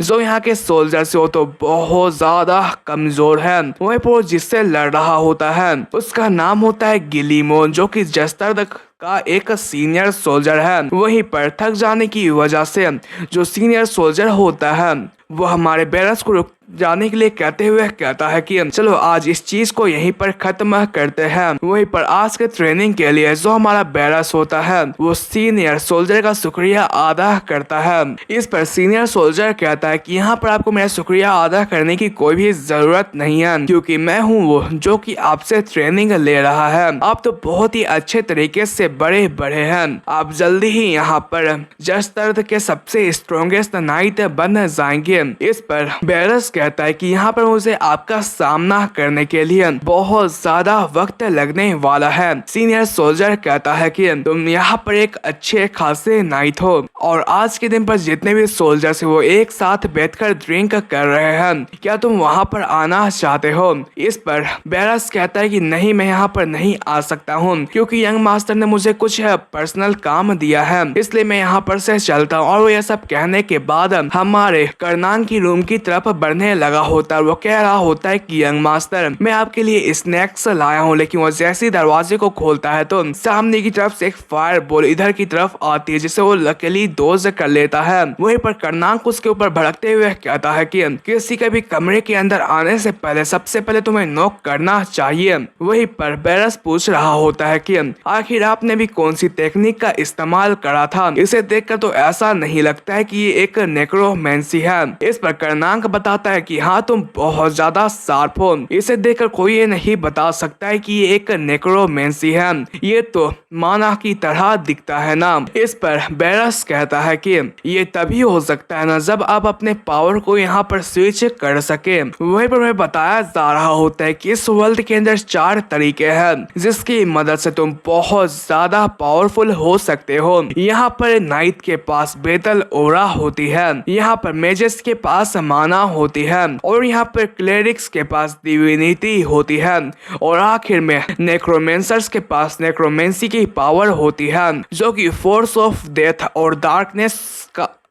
जो यहाँ के सोल्जर्स हो तो बहुत ज्यादा कमजोर है। वहीं पर जिससे लड़ रहा होता है उसका नाम होता है गिलीमोन, जो कि जस्टर का एक सीनियर सोल्जर है। वहीं पर थक जाने की वजह से जो सीनियर सोल्जर होता है वो हमारे बेरस को जाने के लिए कहते हुए कहता है कि चलो आज इस चीज को यहीं पर खत्म करते हैं। वहीं पर आज के ट्रेनिंग के लिए जो हमारा बैरस होता है वो सीनियर सोल्जर का शुक्रिया अदा करता है। इस पर सीनियर सोल्जर कहता है कि यहाँ पर आपको मेरा शुक्रिया अदा करने की कोई भी जरूरत नहीं है, क्योंकि मैं हूँ वो जो कि आपसे ट्रेनिंग ले रहा है। आप तो बहुत ही अच्छे तरीके से बड़े बड़े हैं, आप जल्दी ही यहाँ पर जस्टर्द के सबसे स्ट्रॉन्गेस्ट नाइट बन जाएंगे। इस पर बैरस कहता है कि यहाँ पर मुझे आपका सामना करने के लिए बहुत ज्यादा वक्त लगने वाला है। सीनियर सोल्जर कहता है कि तुम यहाँ पर एक अच्छे खासे नाइट हो और आज के दिन पर जितने भी सोल्जर्स वो एक साथ बैठकर ड्रिंक कर रहे हैं, क्या तुम वहाँ पर आना चाहते हो? इस पर बैरस कहता है कि नहीं, मैं यहाँ पर नहीं आ सकता हूँ, क्योंकि यंग मास्टर ने मुझे कुछ पर्सनल काम दिया है, इसलिए मैं यहाँ पर से चलता हूँ। और वो यह सब कहने के बाद हमारे करनान की रूम की तरफ बढ़ने लगा होता है। वो कह रहा होता है कि यंग मास्टर, मैं आपके लिए स्नैक्स लाया हूँ, लेकिन वो जैसे दरवाजे को खोलता है तो सामने की तरफ से एक फायर बॉल इधर की तरफ आती है, जिसे वो लकीली डोज कर लेता है। वहीं पर करनान उसके ऊपर भड़कते हुए कहता है कि किसी के भी कमरे के अंदर आने से पहले सबसे पहले तुम्हें नॉक करना चाहिए। वहीं पर बैरस पूछ रहा होता है कि आखिर आपने भी कौन सी टेक्निक का इस्तेमाल करा था? इसे देखकर तो ऐसा नहीं लगता है कि ये एक नेक्रोमेंसी है। इस पर करनांक बताता है कि हाँ, तुम बहुत ज्यादा शार्प हो, इसे देखकर कोई ये नहीं बता सकता है कि ये एक नेक्रोमेंसी है, ये तो माना की तरह दिखता है ना। इस पर बैरस कहता है कि ये तभी हो सकता है ना जब आप अपने पावर को यहाँ पर स्विच कर सके। वहीं पर मैं बताया जा रहा होता है कि इस वर्ल्ड के अंदर 4 तरीके हैं जिसकी मदद से तुम बहुत ज्यादा पावरफुल हो सकते हो। यहाँ पर नाइट के पास बेतल ओरा होती है, यहाँ पर मेजेस के पास माना होती है, और यहाँ पर क्लेरिक्स के पास डिविनिटी होती है, और आखिर में नेक्रोमेंसर्स के पास नेक्रोमेंसी की पावर होती है, जो कि फोर्स ऑफ डेथ और डार्कनेस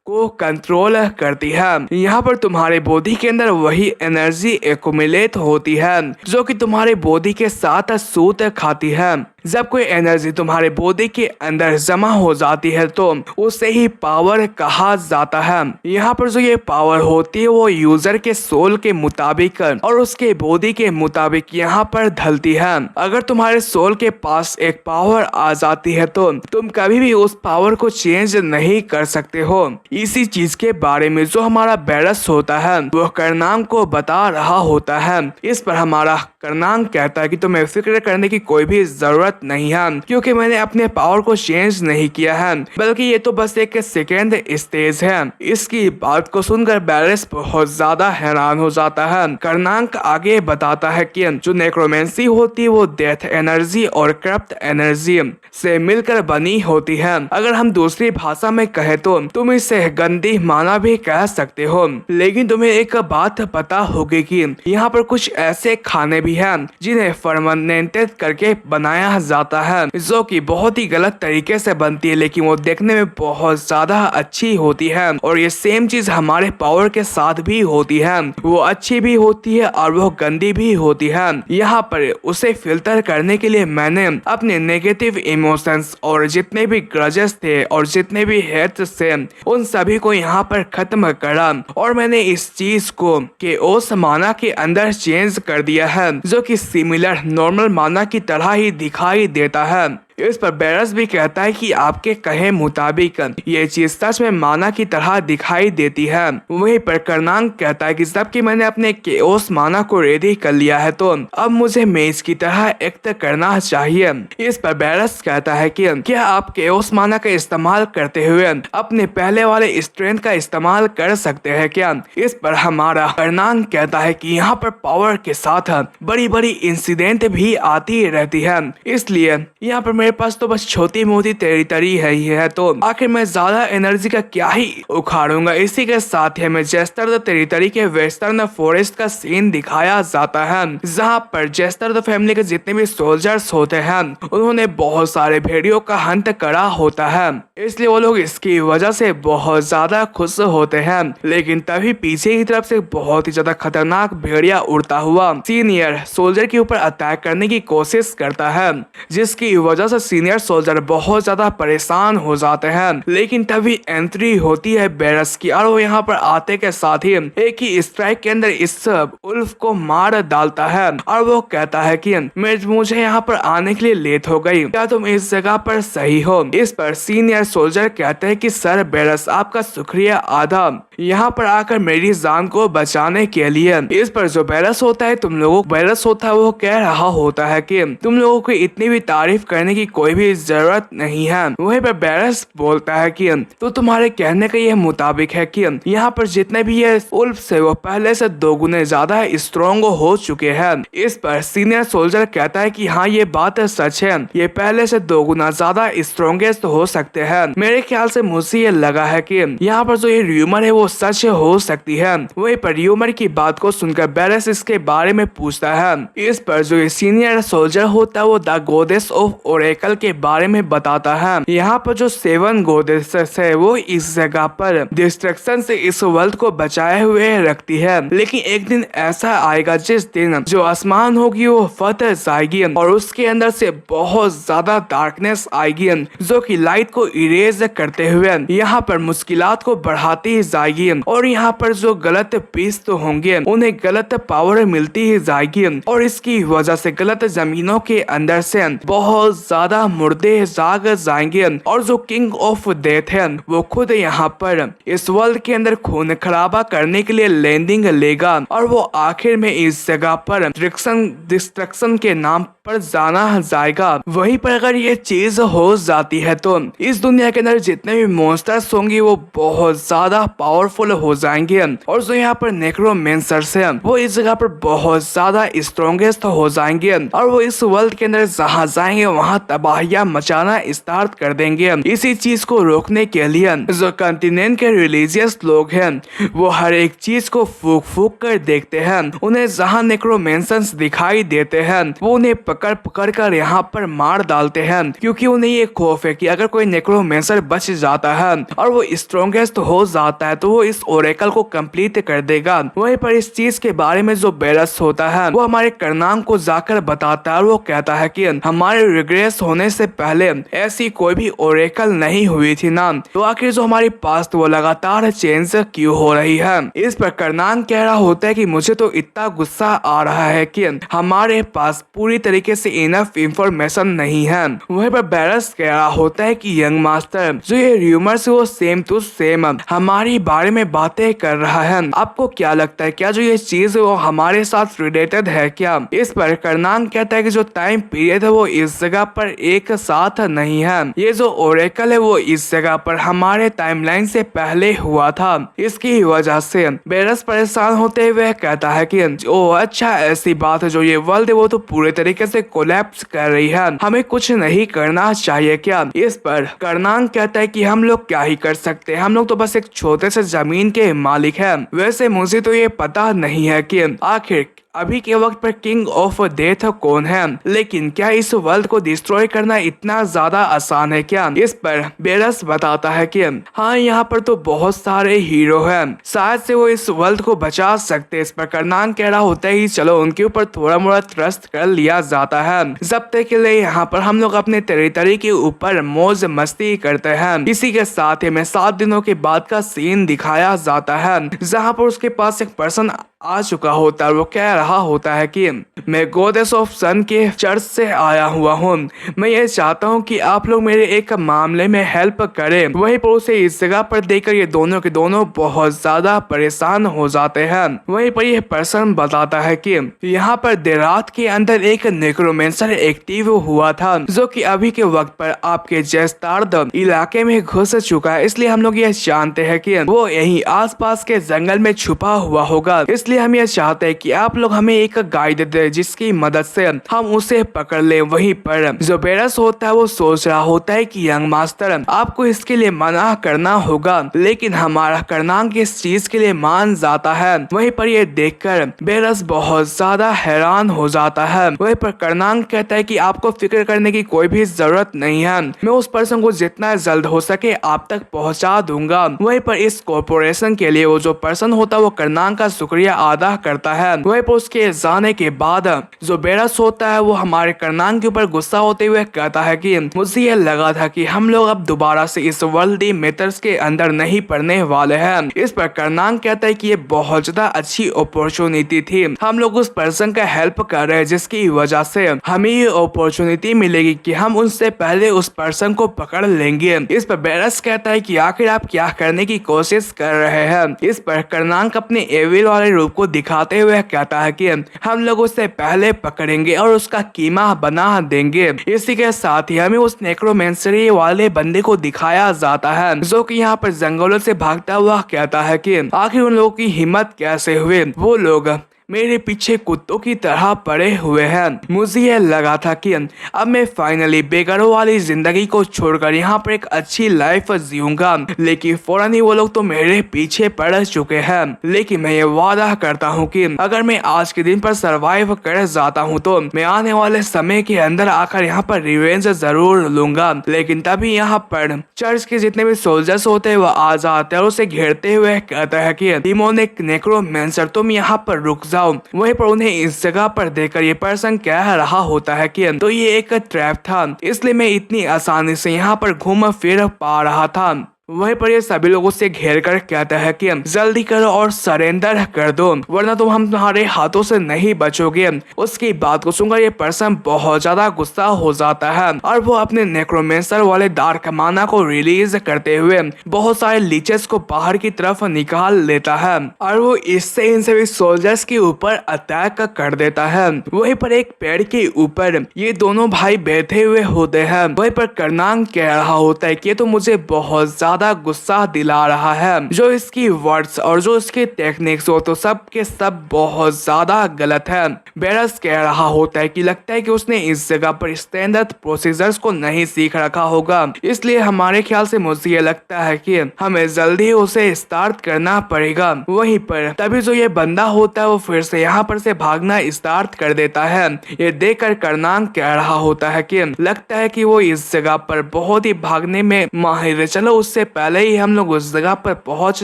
को कंट्रोल करती है। यहाँ पर तुम्हारे बॉडी के अंदर वही एनर्जी एक्युमुलेट होती है जो कि तुम्हारे बॉडी के साथ सूत खाती है। जब कोई एनर्जी तुम्हारे बॉडी के अंदर जमा हो जाती है तो उसे ही पावर कहा जाता है। यहाँ पर जो ये पावर होती है वो यूजर के सोल के मुताबिक और उसके बॉडी के मुताबिक यहाँ पर ढलती है। अगर तुम्हारे सोल के पास एक पावर आ जाती है तो तुम कभी भी उस पावर को चेंज नहीं कर सकते हो। इसी चीज के बारे में जो हमारा बैरस होता है वो करनांग को बता रहा होता है। इस पर हमारा करनांग कहता है कि तुम्हें फिक्र करने की कोई भी जरूरत नहीं है, क्योंकि मैंने अपने पावर को चेंज नहीं किया है, बल्कि ये तो बस एक सेकेंड स्टेज है। इसकी बात को सुनकर बैरस बहुत ज्यादा हैरान हो जाता है। करनांक आगे बताता है कि जो नेक्रोमेंसी होती है वो डेथ एनर्जी और करप्ट एनर्जी से मिलकर बनी होती है। अगर हम दूसरी भाषा में कहे तो तुम इसे गंदी माना भी कह सकते हो, लेकिन तुम्हें एक बात पता होगी कि यहाँ पर कुछ ऐसे खाने भी हैं जिन्हें फर्मेंटेड करके बनाया जाता है, जो कि बहुत ही गलत तरीके से बनती है, लेकिन वो देखने में बहुत ज्यादा अच्छी होती है। और ये सेम चीज हमारे पावर के साथ भी होती है, वो अच्छी भी होती है और वो गंदी भी होती है। यहाँ पर उसे फिल्टर करने के लिए मैंने अपने नेगेटिव इमोशंस और जितने भी ग्रजेस थे और जितने भी हेट्स थे उन सभी को यहाँ पर खत्म करा, और मैंने इस चीज को केओस माना के अंदर चेंज कर दिया है, जो कि सिमिलर नॉर्मल माना की तरह ही दिखाई देता है। इस पर बैरस भी कहता है कि आपके कहे मुताबिक ये चीज सच में माना की तरह दिखाई देती है। वहीं पर करनांग कहता है कि जबकि मैंने अपने केओस माना को रेडी कर लिया है तो अब मुझे मेज की तरह एक्ट करना चाहिए। इस पर बैरस कहता है कि क्या आप केओस माना का इस्तेमाल करते हुए अपने पहले वाले स्ट्रेंथ का इस्तेमाल कर सकते हैं क्या? इस पर हमारा करनांग कहता है कि यहाँ पर पावर के साथ बड़ी बड़ी इंसिडेंट भी आती रहती है, इसलिए यहाँ पर मेरे पास तो बस छोटी मोटी टेरिटरी है ही है, तो आखिर मैं ज्यादा एनर्जी का क्या ही उखाड़ूंगा। इसी के साथ ही हमें जेस्टर द टेरिटरी के वेस्टर्न फॉरेस्ट का सीन दिखाया जाता है, जहाँ पर जेस्टर द फैमिली के जितने भी सोल्जर्स होते हैं उन्होंने बहुत सारे भेड़ियों का हंट करा होता है, इसलिए वो लोग इसकी वजह से बहुत ज्यादा खुश होते हैं। लेकिन तभी पीछे की तरफ से बहुत ही ज्यादा खतरनाक भेड़िया उड़ता हुआ सीनियर सोल्जर के ऊपर अटैक करने की कोशिश करता है, जिसकी वजह से सीनियर सोल्जर बहुत ज्यादा परेशान हो जाते हैं, लेकिन तभी एंट्री होती है बेरस की और वो यहाँ पर आते के साथ ही एक ही स्ट्राइक के अंदर इस उल्फ को मार डालता है और वो कहता है कि मुझे यहाँ पर आने के लिए लेट हो गई, क्या तुम इस जगह पर सही हो? इस पर सीनियर सोल्जर कहते हैं कि सर बेरस, आपका शुक्रिया आधा यहाँ पर आकर मेरी जान को बचाने के लिए। इस पर जो बेरस होता है वो कह रहा होता है कि तुम लोगों को इतनी भी तारीफ करने की कोई भी जरूरत नहीं है। वहीं पर बेरस बोलता है कि तो तुम्हारे कहने का यह मुताबिक है कि यहाँ पर जितने भी ये उल्फ से वो पहले से 2 गुने ज्यादा स्ट्रॉन्ग हो चुके हैं। इस पर सीनियर सोल्जर कहता है कि हाँ, ये बात सच है, ये पहले से 2 गुना ज्यादा स्ट्रॉन्गेस्ट हो सकते हैं। मेरे ख्याल से मुझे ये लगा है कि यहाँ पर जो ये र्यूमर है वो सच हो सकती है। वहीं पर र्यूमर की बात को सुनकर बेरस इसके बारे में पूछता है। इस पर जो ये सीनियर सोल्जर होता है वो द गोडेस ऑफ ओरेकल के बारे में बताता है। यहाँ पर जो 7 गोडेसेस है वो इस जगह पर डिस्ट्रक्शन से इस वर्ल्ड को बचाए हुए रखती है, लेकिन एक दिन ऐसा आएगा जिस दिन जो आसमान होगी वो फट जाएगी और उसके अंदर से बहुत ज्यादा डार्कनेस आएगी जो कि लाइट को इरेज करते हुए यहाँ पर मुश्किलात को बढ़ाती ही जाएगी और यहाँ पर जो गलत पीस तो होंगे उन्हें गलत पावर मिलती ही जाएगी और इसकी वजह से गलत जमीनों के अंदर से बहुत ज्यादा मुर्दे जाग जाएंगे और जो किंग ऑफ डेथ है वो खुद यहाँ पर इस वर्ल्ड के अंदर खून खराबा करने के लिए लैंडिंग लेगा और वो आखिर में इस जगह पर डिस्ट्रक्शन के नाम पर जाना जाएगा। वहीं पर अगर ये चीज हो जाती है तो इस दुनिया के अंदर जितने भी मॉन्स्टर्स होंगे वो बहुत ज्यादा पावरफुल हो जाएंगे और जो यहाँ पर नेक्रोमेंसर्स हैं वो इस जगह पर बहुत ज्यादा स्ट्रॉन्गेस्ट हो जाएंगे और वो इस वर्ल्ड के अंदर जहाँ जाएंगे वहाँ तबाहियां मचाना स्टार्ट कर देंगे। इसी चीज को रोकने के लिए जो कंटिनेंट के रिलीजियस लोग हैं वो हर एक चीज को फूक फूक कर देखते हैं। उन्हें जहाँ नेक्रोमेंसर्स दिखाई देते हैं वो उन्हें पकड़ पकड़ कर यहाँ पर मार डालते हैं, क्योंकि उन्हें ये खौफ है कि अगर कोई नेक्रोमेंसर बच जाता है और वो स्ट्रॉन्गेस्ट हो जाता है तो वो इस ओरेकल को कंप्लीट कर देगा। वहीं पर इस चीज के बारे में जो बेरस होता है वो हमारे करनाम को जाकर बताता है और वो कहता है कि हमारे रिग्रेस होने से पहले ऐसी कोई भी ओरेकल नहीं हुई थी ना, तो आखिर जो हमारी पास्ट वो लगातार चेंज क्यों हो रही है। इस पर करनान कह रहा होता है कि मुझे तो इतना गुस्सा आ रहा है कि हमारे पास पूरी तरीके से इनफ इंफॉर्मेशन नहीं है। वहीं पर बेरस कह रहा होता है कि यंग मास्टर जो ये र्यूमर्स वो सेम टू सेम हमारी बारे में बातें कर रहा है, आपको क्या लगता है क्या जो ये चीज वो हमारे साथ रिलेटेड है क्या? इस पर करनान कहता है कि जो टाइम पीरियड है वो इस जगह पर एक साथ नहीं है, ये जो ओरेकल है वो इस जगह पर हमारे टाइमलाइन से पहले हुआ था। इसकी वजह से बेरस परेशान होते हुए कहता है कि ओ अच्छा, ऐसी बात है, जो ये वर्ल्ड है वो तो पूरे तरीके से कोलैप्स कर रही है, हमें कुछ नहीं करना चाहिए क्या? इस पर करनान कहता है कि हम लोग क्या ही कर सकते हैं, हम लोग तो बस एक छोटे से जमीन के मालिक हैं। वैसे मुझे तो ये पता नहीं है कि आखिर अभी के वक्त पर किंग ऑफ डेथ कौन है, लेकिन क्या इस वर्ल्ड को डिस्ट्रॉय करना इतना ज्यादा आसान है क्या? इस पर बेरस बताता है कि हाँ, यहाँ पर तो बहुत सारे हीरो हैं, शायद से वो इस वर्ल्ड को बचा सकते। इस पर करनान कह रहा होता है कि चलो उनके ऊपर थोड़ा मोड़ा ट्रस्ट कर लिया जाता है, जब तक के लिए यहाँ पर हम लोग अपने टेरिटरी के ऊपर मौज मस्ती करते हैं। इसी के साथ ही में 7 दिनों के बाद का सीन दिखाया जाता है जहाँ पर उसके पास एक पर्सन आ चुका होता है। वो कह रहा होता है कि मैं गॉडेस ऑफ सन के चर्च से आया हुआ हूँ, मैं ये चाहता हूँ कि आप लोग मेरे एक मामले में हेल्प करें। वहीं पर उसे इस जगह पर देखकर ये दोनों के दोनों बहुत ज्यादा परेशान हो जाते हैं। वहीं पर यह पर्सन बताता है कि यहाँ पर देर रात के अंदर एक नेक्रोमेंसर एक्टिव हुआ था जो कि अभी के वक्त पर आपके जेस्टार्ड इलाके में घुस चुका है, इसलिए हम लोग ये जानते हैं कि वो यही आसपास के जंगल में छुपा हुआ होगा। इसलिए हम ये चाहते हैं कि आप लोग हमें एक गाइड दे जिसकी मदद से हम उसे पकड़ ले। वहीं पर जो बेरस होता है वो सोच रहा होता है कि यंग मास्टर आपको इसके लिए मना करना होगा, लेकिन हमारा करनांग इस चीज के लिए मान जाता है। वहीं पर ये देखकर बेरस बहुत ज्यादा हैरान हो जाता है। वहीं पर करनांग कहता है कि आपको फिक्र करने की कोई भी जरूरत नहीं है, मैं उस पर्सन को जितना जल्द हो सके आप तक पहुंचा दूंगा। वहीं पर इस कॉर्पोरेशन के लिए वो जो पर्सन होता है वो करनांग का शुक्रिया आदा करता है। वहीं पर उसके जाने के बाद जो बेरस होता है वो हमारे करनान के ऊपर गुस्सा होते हुए कहता है कि मुझे यह लगा था कि हम लोग अब दोबारा से इस वर्ल्ड मेथड्स के अंदर नहीं पढ़ने वाले हैं। इस पर करनान कहता है कि ये बहुत ज्यादा अच्छी अपॉर्चुनिटी थी, हम लोग उस पर्सन का हेल्प कर रहे हैं जिसकी वजह से हमें ये अपॉर्चुनिटी मिलेगी कि हम उनसे पहले उस पर्सन को पकड़ लेंगे। इस पर बेरस कहता है कि आखिर आप क्या करने की कोशिश कर रहे हैं। इस पर करनान अपने एविल वाले रूप को दिखाते हुए कहता है कि हम लोग उससे पहले पकड़ेंगे और उसका कीमा बना देंगे। इसी के साथ ही हमें उस नेक्रोमेंसरी वाले बंदे को दिखाया जाता है जो कि यहाँ पर जंगलों से भागता हुआ कहता है कि आखिर उन लोगों की हिम्मत कैसे हुई, वो लोग मेरे पीछे कुत्तों की तरह पड़े हुए हैं। मुझे यह लगा था कि अब मैं फाइनली बेघरों वाली जिंदगी को छोड़कर यहाँ पर एक अच्छी लाइफ जीऊंगा, लेकिन फौरन ही वो लोग तो मेरे पीछे पड़ चुके हैं। लेकिन मैं ये वादा करता हूँ कि अगर मैं आज के दिन पर सरवाइव कर जाता हूँ तो मैं आने वाले समय के अंदर आकर यहाँ पर रिवेंज जरूर लूंगा। लेकिन तभी यहाँ पर चर्च के जितने भी सोल्जर्स होते हैं वो आ जाते हैं और उसे घेरते हुए कहते हैं कि डिमोनिक नेक्रोमेंसर तुम यहाँ पर रुक जाओ। वहीं पर उन्हें इस जगह पर देखकर ये पर्सन कह रहा होता है कि तो ये एक ट्रैप था, इसलिए मैं इतनी आसानी से यहाँ पर घूम फिर पा रहा था। वहीं पर ये सभी लोगों से घेर कर कहता है कि जल्दी करो और सरेंडर कर दो वरना तुम हम तुम्हारे हाथों से नहीं बचोगे। उसकी बात को सुनकर ये पर्सन बहुत ज्यादा गुस्सा हो जाता है और वो अपने नेक्रोमेंसर वाले डार्क माना को रिलीज करते हुए बहुत सारे लीचेस को बाहर की तरफ निकाल लेता है और वो इससे इन सभी सोल्जर्स के ऊपर अटैक कर देता है। वहीं पर एक पेड़ के ऊपर ये दोनों भाई बैठे हुए होते हैं। वहीं पर करनान कह रहा होता है कि तो मुझे बहुत ज्यादा गुस्सा दिला रहा है, जो इसकी वर्ड्स और जो इसके टेक्निक्स हो तो सब के सब बहुत ज्यादा गलत है। बेरस कह रहा होता है कि लगता है कि उसने इस जगह पर स्टैंडर्ड प्रोसीजर्स को नहीं सीख रखा होगा, इसलिए हमारे ख्याल से मुझे ये लगता है कि हमें जल्दी उसे स्टार्ट करना पड़ेगा। वहीं पर तभी जो ये बंदा होता है वो फिर से यहाँ पर से भागना स्टार्ट कर देता है। ये देखकर करनान कह रहा होता है कि लगता है कि वो इस जगह पर बहुत ही भागने में माहिर है, चलो उससे पहले ही हम लोग उस जगह पर पहुंच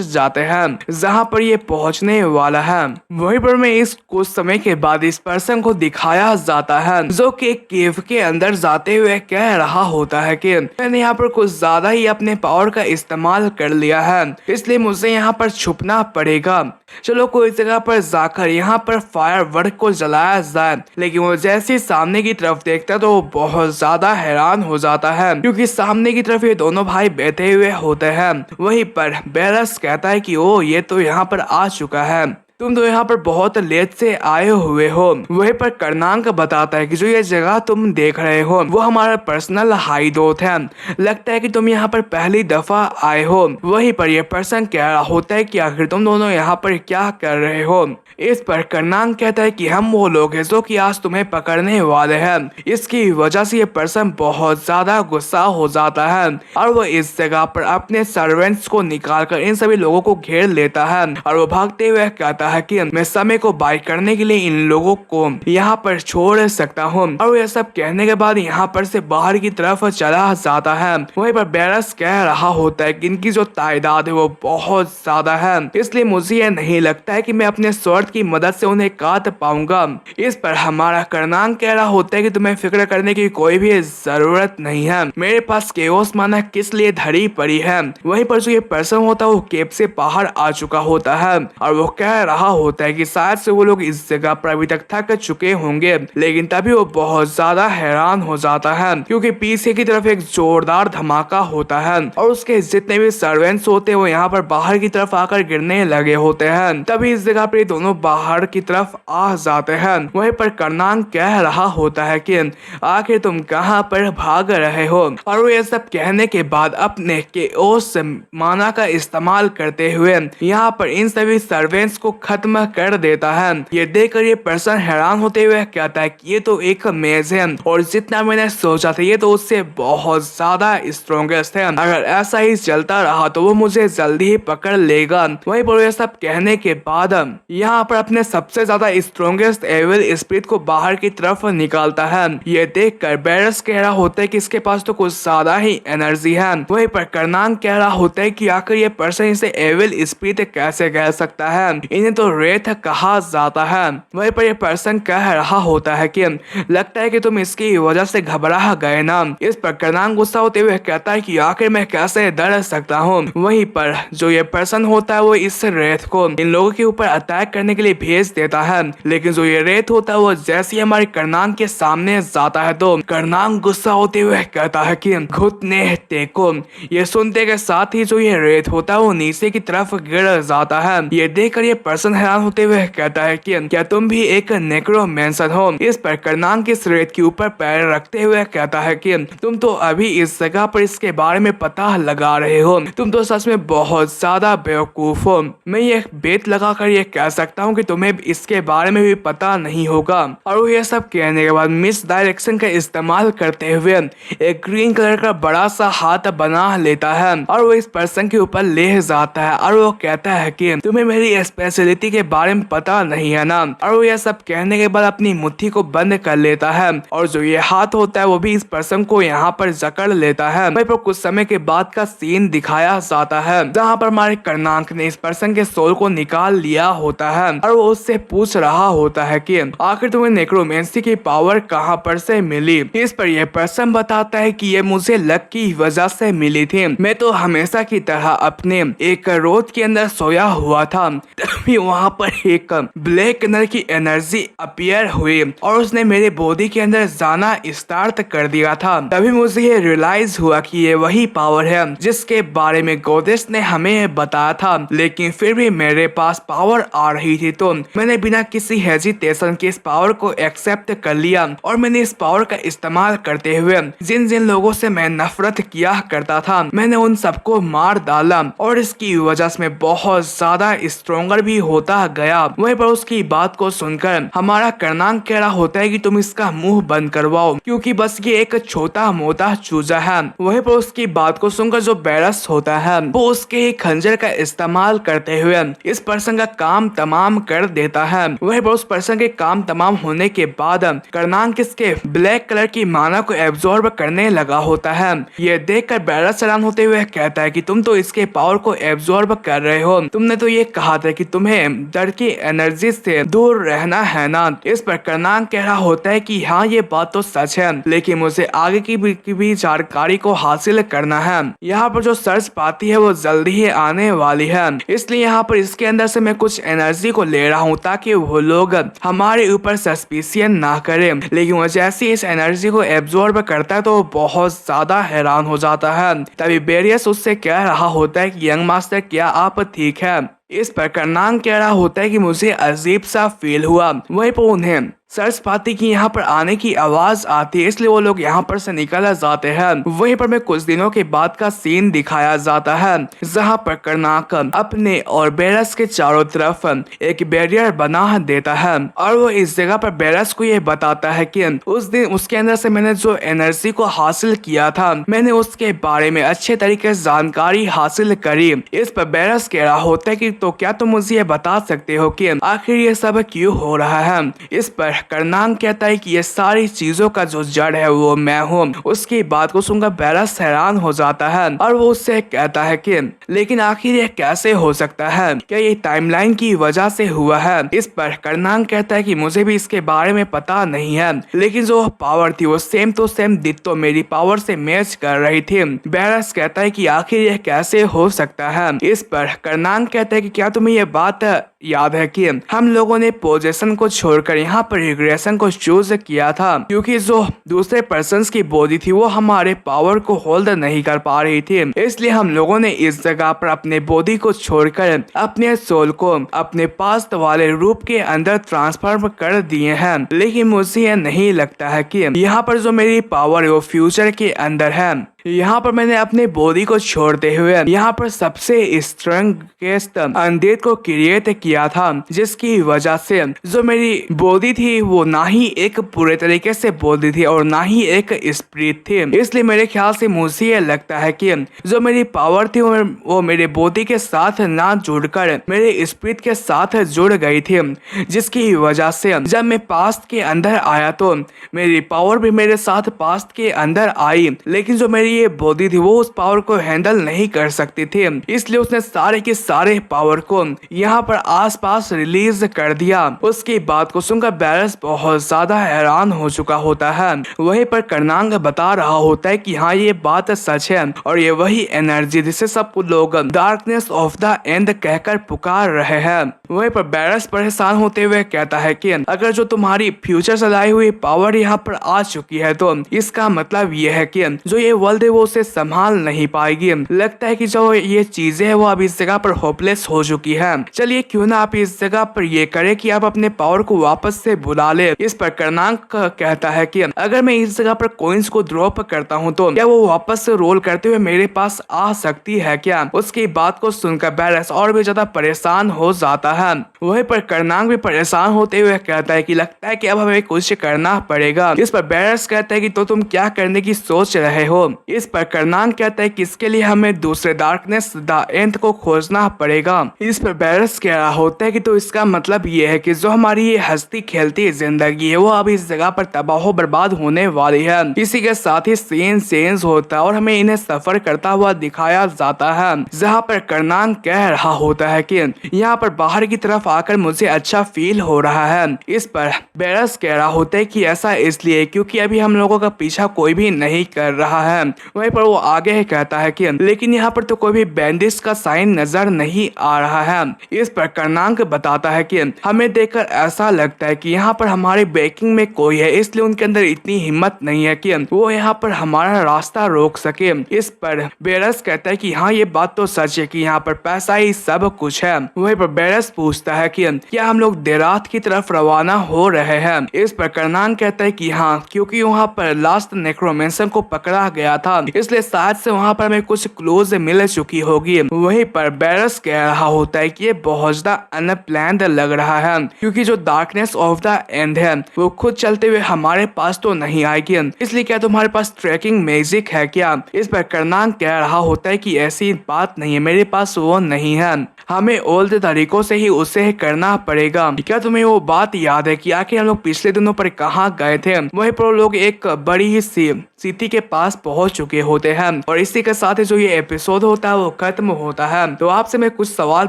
जाते हैं जहां पर ये पहुंचने वाला है। वहीं पर मैं इस कुछ समय के बाद इस पर्सन को दिखाया जाता है जो कि एक केव के अंदर जाते हुए कह रहा होता है कि मैंने यहाँ पर कुछ ज्यादा ही अपने पावर का इस्तेमाल कर लिया है, इसलिए मुझे यहाँ पर छुपना पड़ेगा। चलो कोई जगह पर जाकर यहाँ पर फायर वर्क को जलाया जाए। लेकिन वो जैसे सामने की तरफ देखता है तो वो बहुत ज्यादा हैरान हो जाता है क्योंकि सामने की तरफ ये दोनों भाई बैठे हुए होते हैं। वहीं पर बेरस कहता है कि ओ ये तो यहाँ पर आ चुका है, तुम तो यहाँ पर बहुत लेट से आए हुए हो। वहीं पर करनान का बताता है कि जो ये जगह तुम देख रहे हो वो हमारा पर्सनल हाइडआउट है, लगता है कि तुम यहाँ पर पहली दफा आए हो। वहीं पर ये पर्सन कह रहा होता है कि आखिर तुम दोनों यहाँ पर क्या कर रहे हो। इस पर करनान कहता है कि हम वो लोग हैं जो कि आज तुम्हें पकड़ने वाले हैं। इसकी वजह से ये पर्सन बहुत ज्यादा गुस्सा हो जाता है और वो इस जगह पर अपने सर्वेंट्स को निकाल कर इन सभी लोगों को घेर लेता है और वो भागते हुए कहता है कि मैं समय को बाय करने के लिए इन लोगों को यहाँ पर छोड़ सकता हूँ। और ये सब कहने के बाद यहाँ पर से बाहर की तरफ चला जाता है। वहीं पर बेरस कह रहा होता है कि इनकी जो तादाद है वो बहुत ज्यादा है, इसलिए मुझे ये नहीं लगता है कि मैं अपने स्वर्ण की मदद से उन्हें काट पाऊंगा। इस पर हमारा करनान कह रहा होता है कि तुम्हें फिक्र करने की कोई भी जरूरत नहीं है, मेरे पास केओस माना किस लिए धरी पड़ी है। वहीं पर जो ये पर्सन होता है वो केप से बाहर आ चुका होता है और वो कह रहा होता है कि शायद से वो लोग इस जगह पर अभी तक थक चुके होंगे। लेकिन तभी वो बहुत ज्यादा हैरान हो जाता है क्योंकि पीछे की तरफ एक जोरदार धमाका होता है और उसके जितने भी सर्वेंट्स होते हैं वो यहाँ पर बाहर की तरफ आकर गिरने लगे होते हैं। तभी इस जगह पर दोनों बाहर की तरफ आ जाते हैं। वहीं पर करनान कह रहा होता है कि आखिर तुम कहां पर भाग रहे हो। और वो ये सब कहने के बाद अपने केओस माना का इस्तेमाल करते हुए यहाँ पर इन सभी सर्वेंट्स को खत्म कर देता है। ये देखकर ये पर्सन हैरान होते हुए कहता है कि ये तो एक मेज है और जितना मैंने सोचा था ये तो उससे बहुत ज्यादा स्ट्रॉन्गेस्ट है, अगर ऐसा ही चलता रहा तो वो मुझे जल्दी ही पकड़ लेगा। वहीं पर ये सब कहने के बाद यहाँ पर अपने सबसे ज्यादा स्ट्रॉन्गेस्ट एविल स्पिरिट को बाहर की तरफ निकालता है। ये देखकर बेरस कह रहा होता है कि इसके पास तो कुछ ज्यादा ही एनर्जी है। वहीं पर करनान कह रहा होता है कि आखिर ये पर्सन इसे एविल स्पिरिट कैसे कह सकता है, इन्हें तो रेत कहा जाता है। वहीं पर ये पर्सन कह रहा होता है कि लगता है कि तुम इसकी वजह से घबरा गए ना। इस पर कर्नांग गुस्सा होते हुए कहता है कि आखिर मैं कैसे डर सकता हूँ। वहीं पर जो ये पर्सन होता है वो इस रेत को इन लोगों के ऊपर अटैक करने के लिए भेज देता है, लेकिन जो ये रेत होता है वो जैसे ही हमारे कर्नांग के सामने जाता है तो कर्नांग गुस्सा होते हुए कहता है कि घुटने टेको। ये सुनते के साथ ही जो ये रेत होता है वो नीचे की तरफ गिर जाता है। ये देखकर ये पर्सन हैरान होते हुए कहता है कि क्या तुम भी एक नेक्रोमैंसर हो। इस पर कर्नांग किस रेत के ऊपर पैर रखते हुए कहता है कि तुम तो अभी इस जगह पर इसके बारे में पता लगा रहे हो, तुम तो सच में बहुत ज्यादा बेवकूफ हो। मैं ये बेट लगा कर ये कह सकता हूँ कि तुम्हें इसके बारे में भी पता नहीं होगा। और वो ये सब कहने के बाद मिस डायरेक्शन का इस्तेमाल करते हुए एक ग्रीन कलर का बड़ा सा हाथ बना लेता है और वो इस पर्सन के ऊपर ले जाता है और वो कहता है कि तुम्हें मेरी स्पेशलिटी के बारे में पता नहीं है ना। और वो ये सब कहने के बाद अपनी मुट्ठी को बंद कर लेता है और जो ये हाथ होता है वो भी इस पर्सन को यहाँ पर जकड़ लेता है। वहीं पर कुछ समय के बाद का सीन दिखाया जाता है जहाँ पर हमारे कर्नांक ने इस पर्सन के सोल को निकाल लिया होता है और वो उससे पूछ रहा होता है कि आखिर तुम्हें नेक्रोमेंसी की पावर कहाँ पर से मिली। इस पर यह पर्सन बताता है कि ये मुझे लक की वजह से मिली थी। मैं तो हमेशा की तरह अपने एक रोड के अंदर सोया हुआ था, तभी वहाँ पर एक ब्लैक कलर की एनर्जी अपीयर हुई और उसने मेरे बॉडी के अंदर जाना स्टार्ट कर दिया था। तभी मुझे ये रियलाइज हुआ कि ये वही पावर है जिसके बारे में गोडेस ने हमें बताया था, लेकिन फिर भी मेरे पास पावर आ रही थी तो मैंने बिना किसी हेजिटेशन के इस पावर को एक्सेप्ट कर लिया और मैंने इस पावर का इस्तेमाल करते हुए जिन जिन लोगों से मैं नफरत किया करता था मैंने उन सबको मार डाला और इसकी वजह से मैं बहुत ज्यादा स्ट्रोंगर भी होता गया। वहीं पर उसकी बात को सुनकर हमारा कर्नांग कह रहा होता है कि तुम इसका मुंह बंद करवाओ क्योंकि बस ये एक छोटा मोटा चूजा है। वहीं पर उसकी बात को सुनकर जो बैरस होता है वो उसके खंजर का इस्तेमाल करते हुए इस पर्सन का काम तमाम कर देता है। वहीं पर उस पर्सन के काम तमाम होने के बाद कर्नांग किसके ब्लैक कलर की माना को एब्जॉर्ब करने लगा होता है। ये देखकर बैरस हैरान होते हुए कहता है कि तुम तो इसके पावर को एब्जॉर्ब कर रहे हो, तुमने तो ये कहा था कि तुम्हें डर की एनर्जी से दूर रहना है ना। इस पर कर्नांग कह रहा होता है कि हाँ ये बात तो सच है, लेकिन मुझे आगे की भी जानकारी को हासिल करना है। यहाँ पर जो सर्च पाती है वो जल्दी ही आने वाली है, इसलिए यहाँ पर इसके अंदर से मैं कुछ एनर्जी को ले रहा हूँ ताकि वो लोग हमारे ऊपर सस्पिशियन ना करे। लेकिन वो जैसे इस एनर्जी को एब्जॉर्ब करता है तो वो बहुत ज्यादा हैरान हो जाता है। तभी बेरियस उससे कह रहा होता है कि यंग मास्टर क्या आप ठीक है। इस पर कर्नांग कह रहा होता है कि मुझे अजीब सा फील हुआ। वहीं पर उन्हें सरस्वती की यहाँ पर आने की आवाज आती है, इसलिए वो लोग यहाँ पर से निकल जाते हैं। वहीं पर मैं कुछ दिनों के बाद का सीन दिखाया जाता है जहाँ पर कर्नाक अपने और बेरस के चारों तरफ एक बैरियर बना देता है और वो इस जगह पर बेरस को ये बताता है कि उस दिन उसके अंदर से मैंने जो एनर्जी को हासिल किया था मैंने उसके बारे में अच्छे तरीके से जानकारी हासिल करी। इस पर बेरस कह रहा होता है कि तो क्या तुम मुझे ये बता सकते हो कि आखिर ये सब क्यों हो रहा है। इस पर कर्नांग कहता है कि ये सारी चीजों का जो जड़ है वो मैं हूँ। उसकी बात को सुनकर बेरस हैरान हो जाता है और वो उससे कहता है कि लेकिन आखिर ये कैसे हो सकता है, क्या ये टाइमलाइन की वजह से हुआ है। इस पर कर्नांग कहता है कि मुझे भी इसके बारे में पता नहीं है, लेकिन जो पावर थी वो सेम टू सेम डिट्टो मेरी पावर से मैच कर रही थी। बेरस कहता है कि आखिर ये कैसे हो सकता है। इस पर कर्नांग कहता है कि क्या तुम्हें ये बात याद है कि हम लोगों ने पोजेशन को छोड़कर यहाँ पर रिग्रेशन को चूज किया था क्योंकि जो दूसरे पर्सन की बॉडी थी वो हमारे पावर को होल्ड नहीं कर पा रही थी, इसलिए हम लोगों ने इस जगह पर अपने बॉडी को छोड़कर अपने सोल को अपने पास्ट वाले रूप के अंदर ट्रांसफर कर दिए हैं। लेकिन मुझे यह नहीं लगता है कि यहाँ पर जो मेरी पावर है वो फ्यूचर के अंदर है। यहाँ पर मैंने अपने बॉडी को छोड़ते हुए यहाँ पर सबसे स्ट्रॉन्गेस्ट अनडेड को क्रिएट किया था, जिसकी वजह से जो मेरी बॉडी थी वो ना ही एक पूरे तरीके से बॉडी थी और ना ही एक स्पिरिट थी। इसलिए मेरे ख्याल से मुझे ये लगता है कि जो मेरी पावर थी वो मेरे बॉडी के साथ ना जुड़कर मेरे स्पिरिट के साथ जुड़ गई थी, जिसकी वजह से जब मैं पास्ट के अंदर आया तो मेरी पावर भी मेरे साथ पास्ट के अंदर आई। लेकिन जो मेरी ये बॉडी थी वो उस पावर को हैंडल नहीं कर सकती थी, इसलिए उसने सारे के सारे पावर को यहाँ पर आसपास रिलीज कर दिया। उसकी बात को सुनकर बैरस बहुत ज्यादा हैरान हो चुका होता है। वहीं पर कर्नांग बता रहा होता है कि हाँ ये बात सच है और ये वही एनर्जी जिसे सब लोग डार्कनेस ऑफ द एंड कहकर पुकार रहे हैं। वहीं पर बैरस परेशान होते हुए कहता है कि अगर जो तुम्हारी फ्यूचर से लाई हुई पावर यहाँ पर आ चुकी है तो इसका मतलब ये है कि जो ये वर्ल्ड है वो उसे संभाल नहीं पाएगी। लगता है कि जो ये चीजें है वो अब इस जगह पर होपलेस हो चुकी है। चलिए क्यों ना आप इस जगह पर ये करें कि आप अपने पावर को वापस से बुला ले। इस पर कर्नांग कहता है कि अगर मैं इस जगह पर कॉइन्स को ड्रॉप करता हूँ तो क्या वो वापस से रोल करते हुए मेरे पास आ सकती है क्या। उसकी बात को सुनकर बैरस और भी ज्यादा परेशान हो जाता है। वहीं पर कर्नांग भी परेशान होते हुए कहता है कि लगता है कि अब हमें कुछ करना पड़ेगा। इस पर बैरस कहता है कि तो तुम क्या करने की सोच रहे हो। इस पर कर्नांग कहता है कि इसके लिए हमें दूसरे डार्कनेस द एंड को खोजना पड़ेगा। इस पर बैरस कह रहा होता है कि तो इसका मतलब ये है कि जो हमारी ये हंसती खेलती जिंदगी है वो अब इस जगह पर तबाह बर्बाद होने वाली है। इसी के साथ ही सीन चेंज होता है और हमें इन्हें सफर करता हुआ दिखाया जाता है, जहाँ पर कर्नांग कह रहा होता है कि यहाँ पर बाहर की तरफ आकर मुझे अच्छा फील हो रहा है। इस पर बैरस कह रहा होता है कि ऐसा इसलिए क्योंकि अभी हम लोगों का पीछा कोई भी नहीं कर रहा है। वहीं पर वो आगे कहता है कि लेकिन यहाँ पर तो कोई भी बैंडिश का साइन नजर नहीं आ रहा है। इस पर कर्नांग बताता है कि हमें देखकर ऐसा लगता है कि यहाँ पर हमारे बैकिंग में कोई है, इसलिए उनके अंदर इतनी हिम्मत नहीं है कि वो यहाँ पर हमारा रास्ता रोक सके। इस पर बैरस कहता है कि हाँ ये बात तो सच है कि यहाँ पर पैसा ही सब कुछ है। वहीं पर बैरस पूछता है कि क्या हम लोग देरात की तरफ रवाना हो रहे हैं। इस पर कर्नांग कहता है कि हाँ क्योंकि वहाँ पर लास्ट नेक्रोमेंसर को पकड़ा गया था, इसलिए शायद से वहाँ पर हमें कुछ क्लूज मिल चुकी होगी। वहीं पर बैरस कह रहा होता है कि ये बहुत ज्यादा अनप्लान्ड लग रहा है क्योंकि जो डार्कनेस ऑफ द एंड है वो खुद चलते हुए हमारे पास तो नहीं आएगी, इसलिए क्या तुम्हारे पास ट्रैकिंग मैजिक है क्या। इस पर कर्नांग कह रहा होता है कि ऐसी बात नहीं है, मेरे पास वो नहीं है, हमें ओल्ड तरीकों से ही उसे करना पड़ेगा। क्या तुम्हें वो बात याद है कि आखिर हम लोग पिछले दिनों पर कहाँ गए थे। वहीं पर लोग एक बड़ी ही सिटी के पास पहुंच चुके होते हैं और इसी के साथ ही जो ये एपिसोड होता है वो खत्म होता है। तो आपसे मैं कुछ सवाल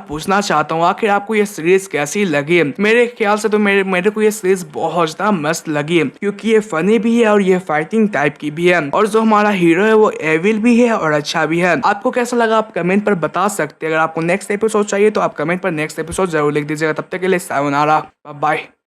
पूछना चाहता हूँ, आखिर आपको ये सीरीज कैसी लगी। मेरे ख्याल से तो मेरे को ये सीरीज बहुत ज्यादा मस्त लगी क्योंकि ये फनी भी है और ये फाइटिंग टाइप की भी है और जो हमारा हीरो है वो एविल भी है और अच्छा भी है। आपको कैसा लगा आप कमेंट पर बता सकते हैं। अगर आपको नेक्स्ट एपिसोड चाहिए तो आप कमेंट पर नेक्स्ट एपिसोड जरूर लिख दीजिएगा। तब तक के लिए सायोनारा, बाय।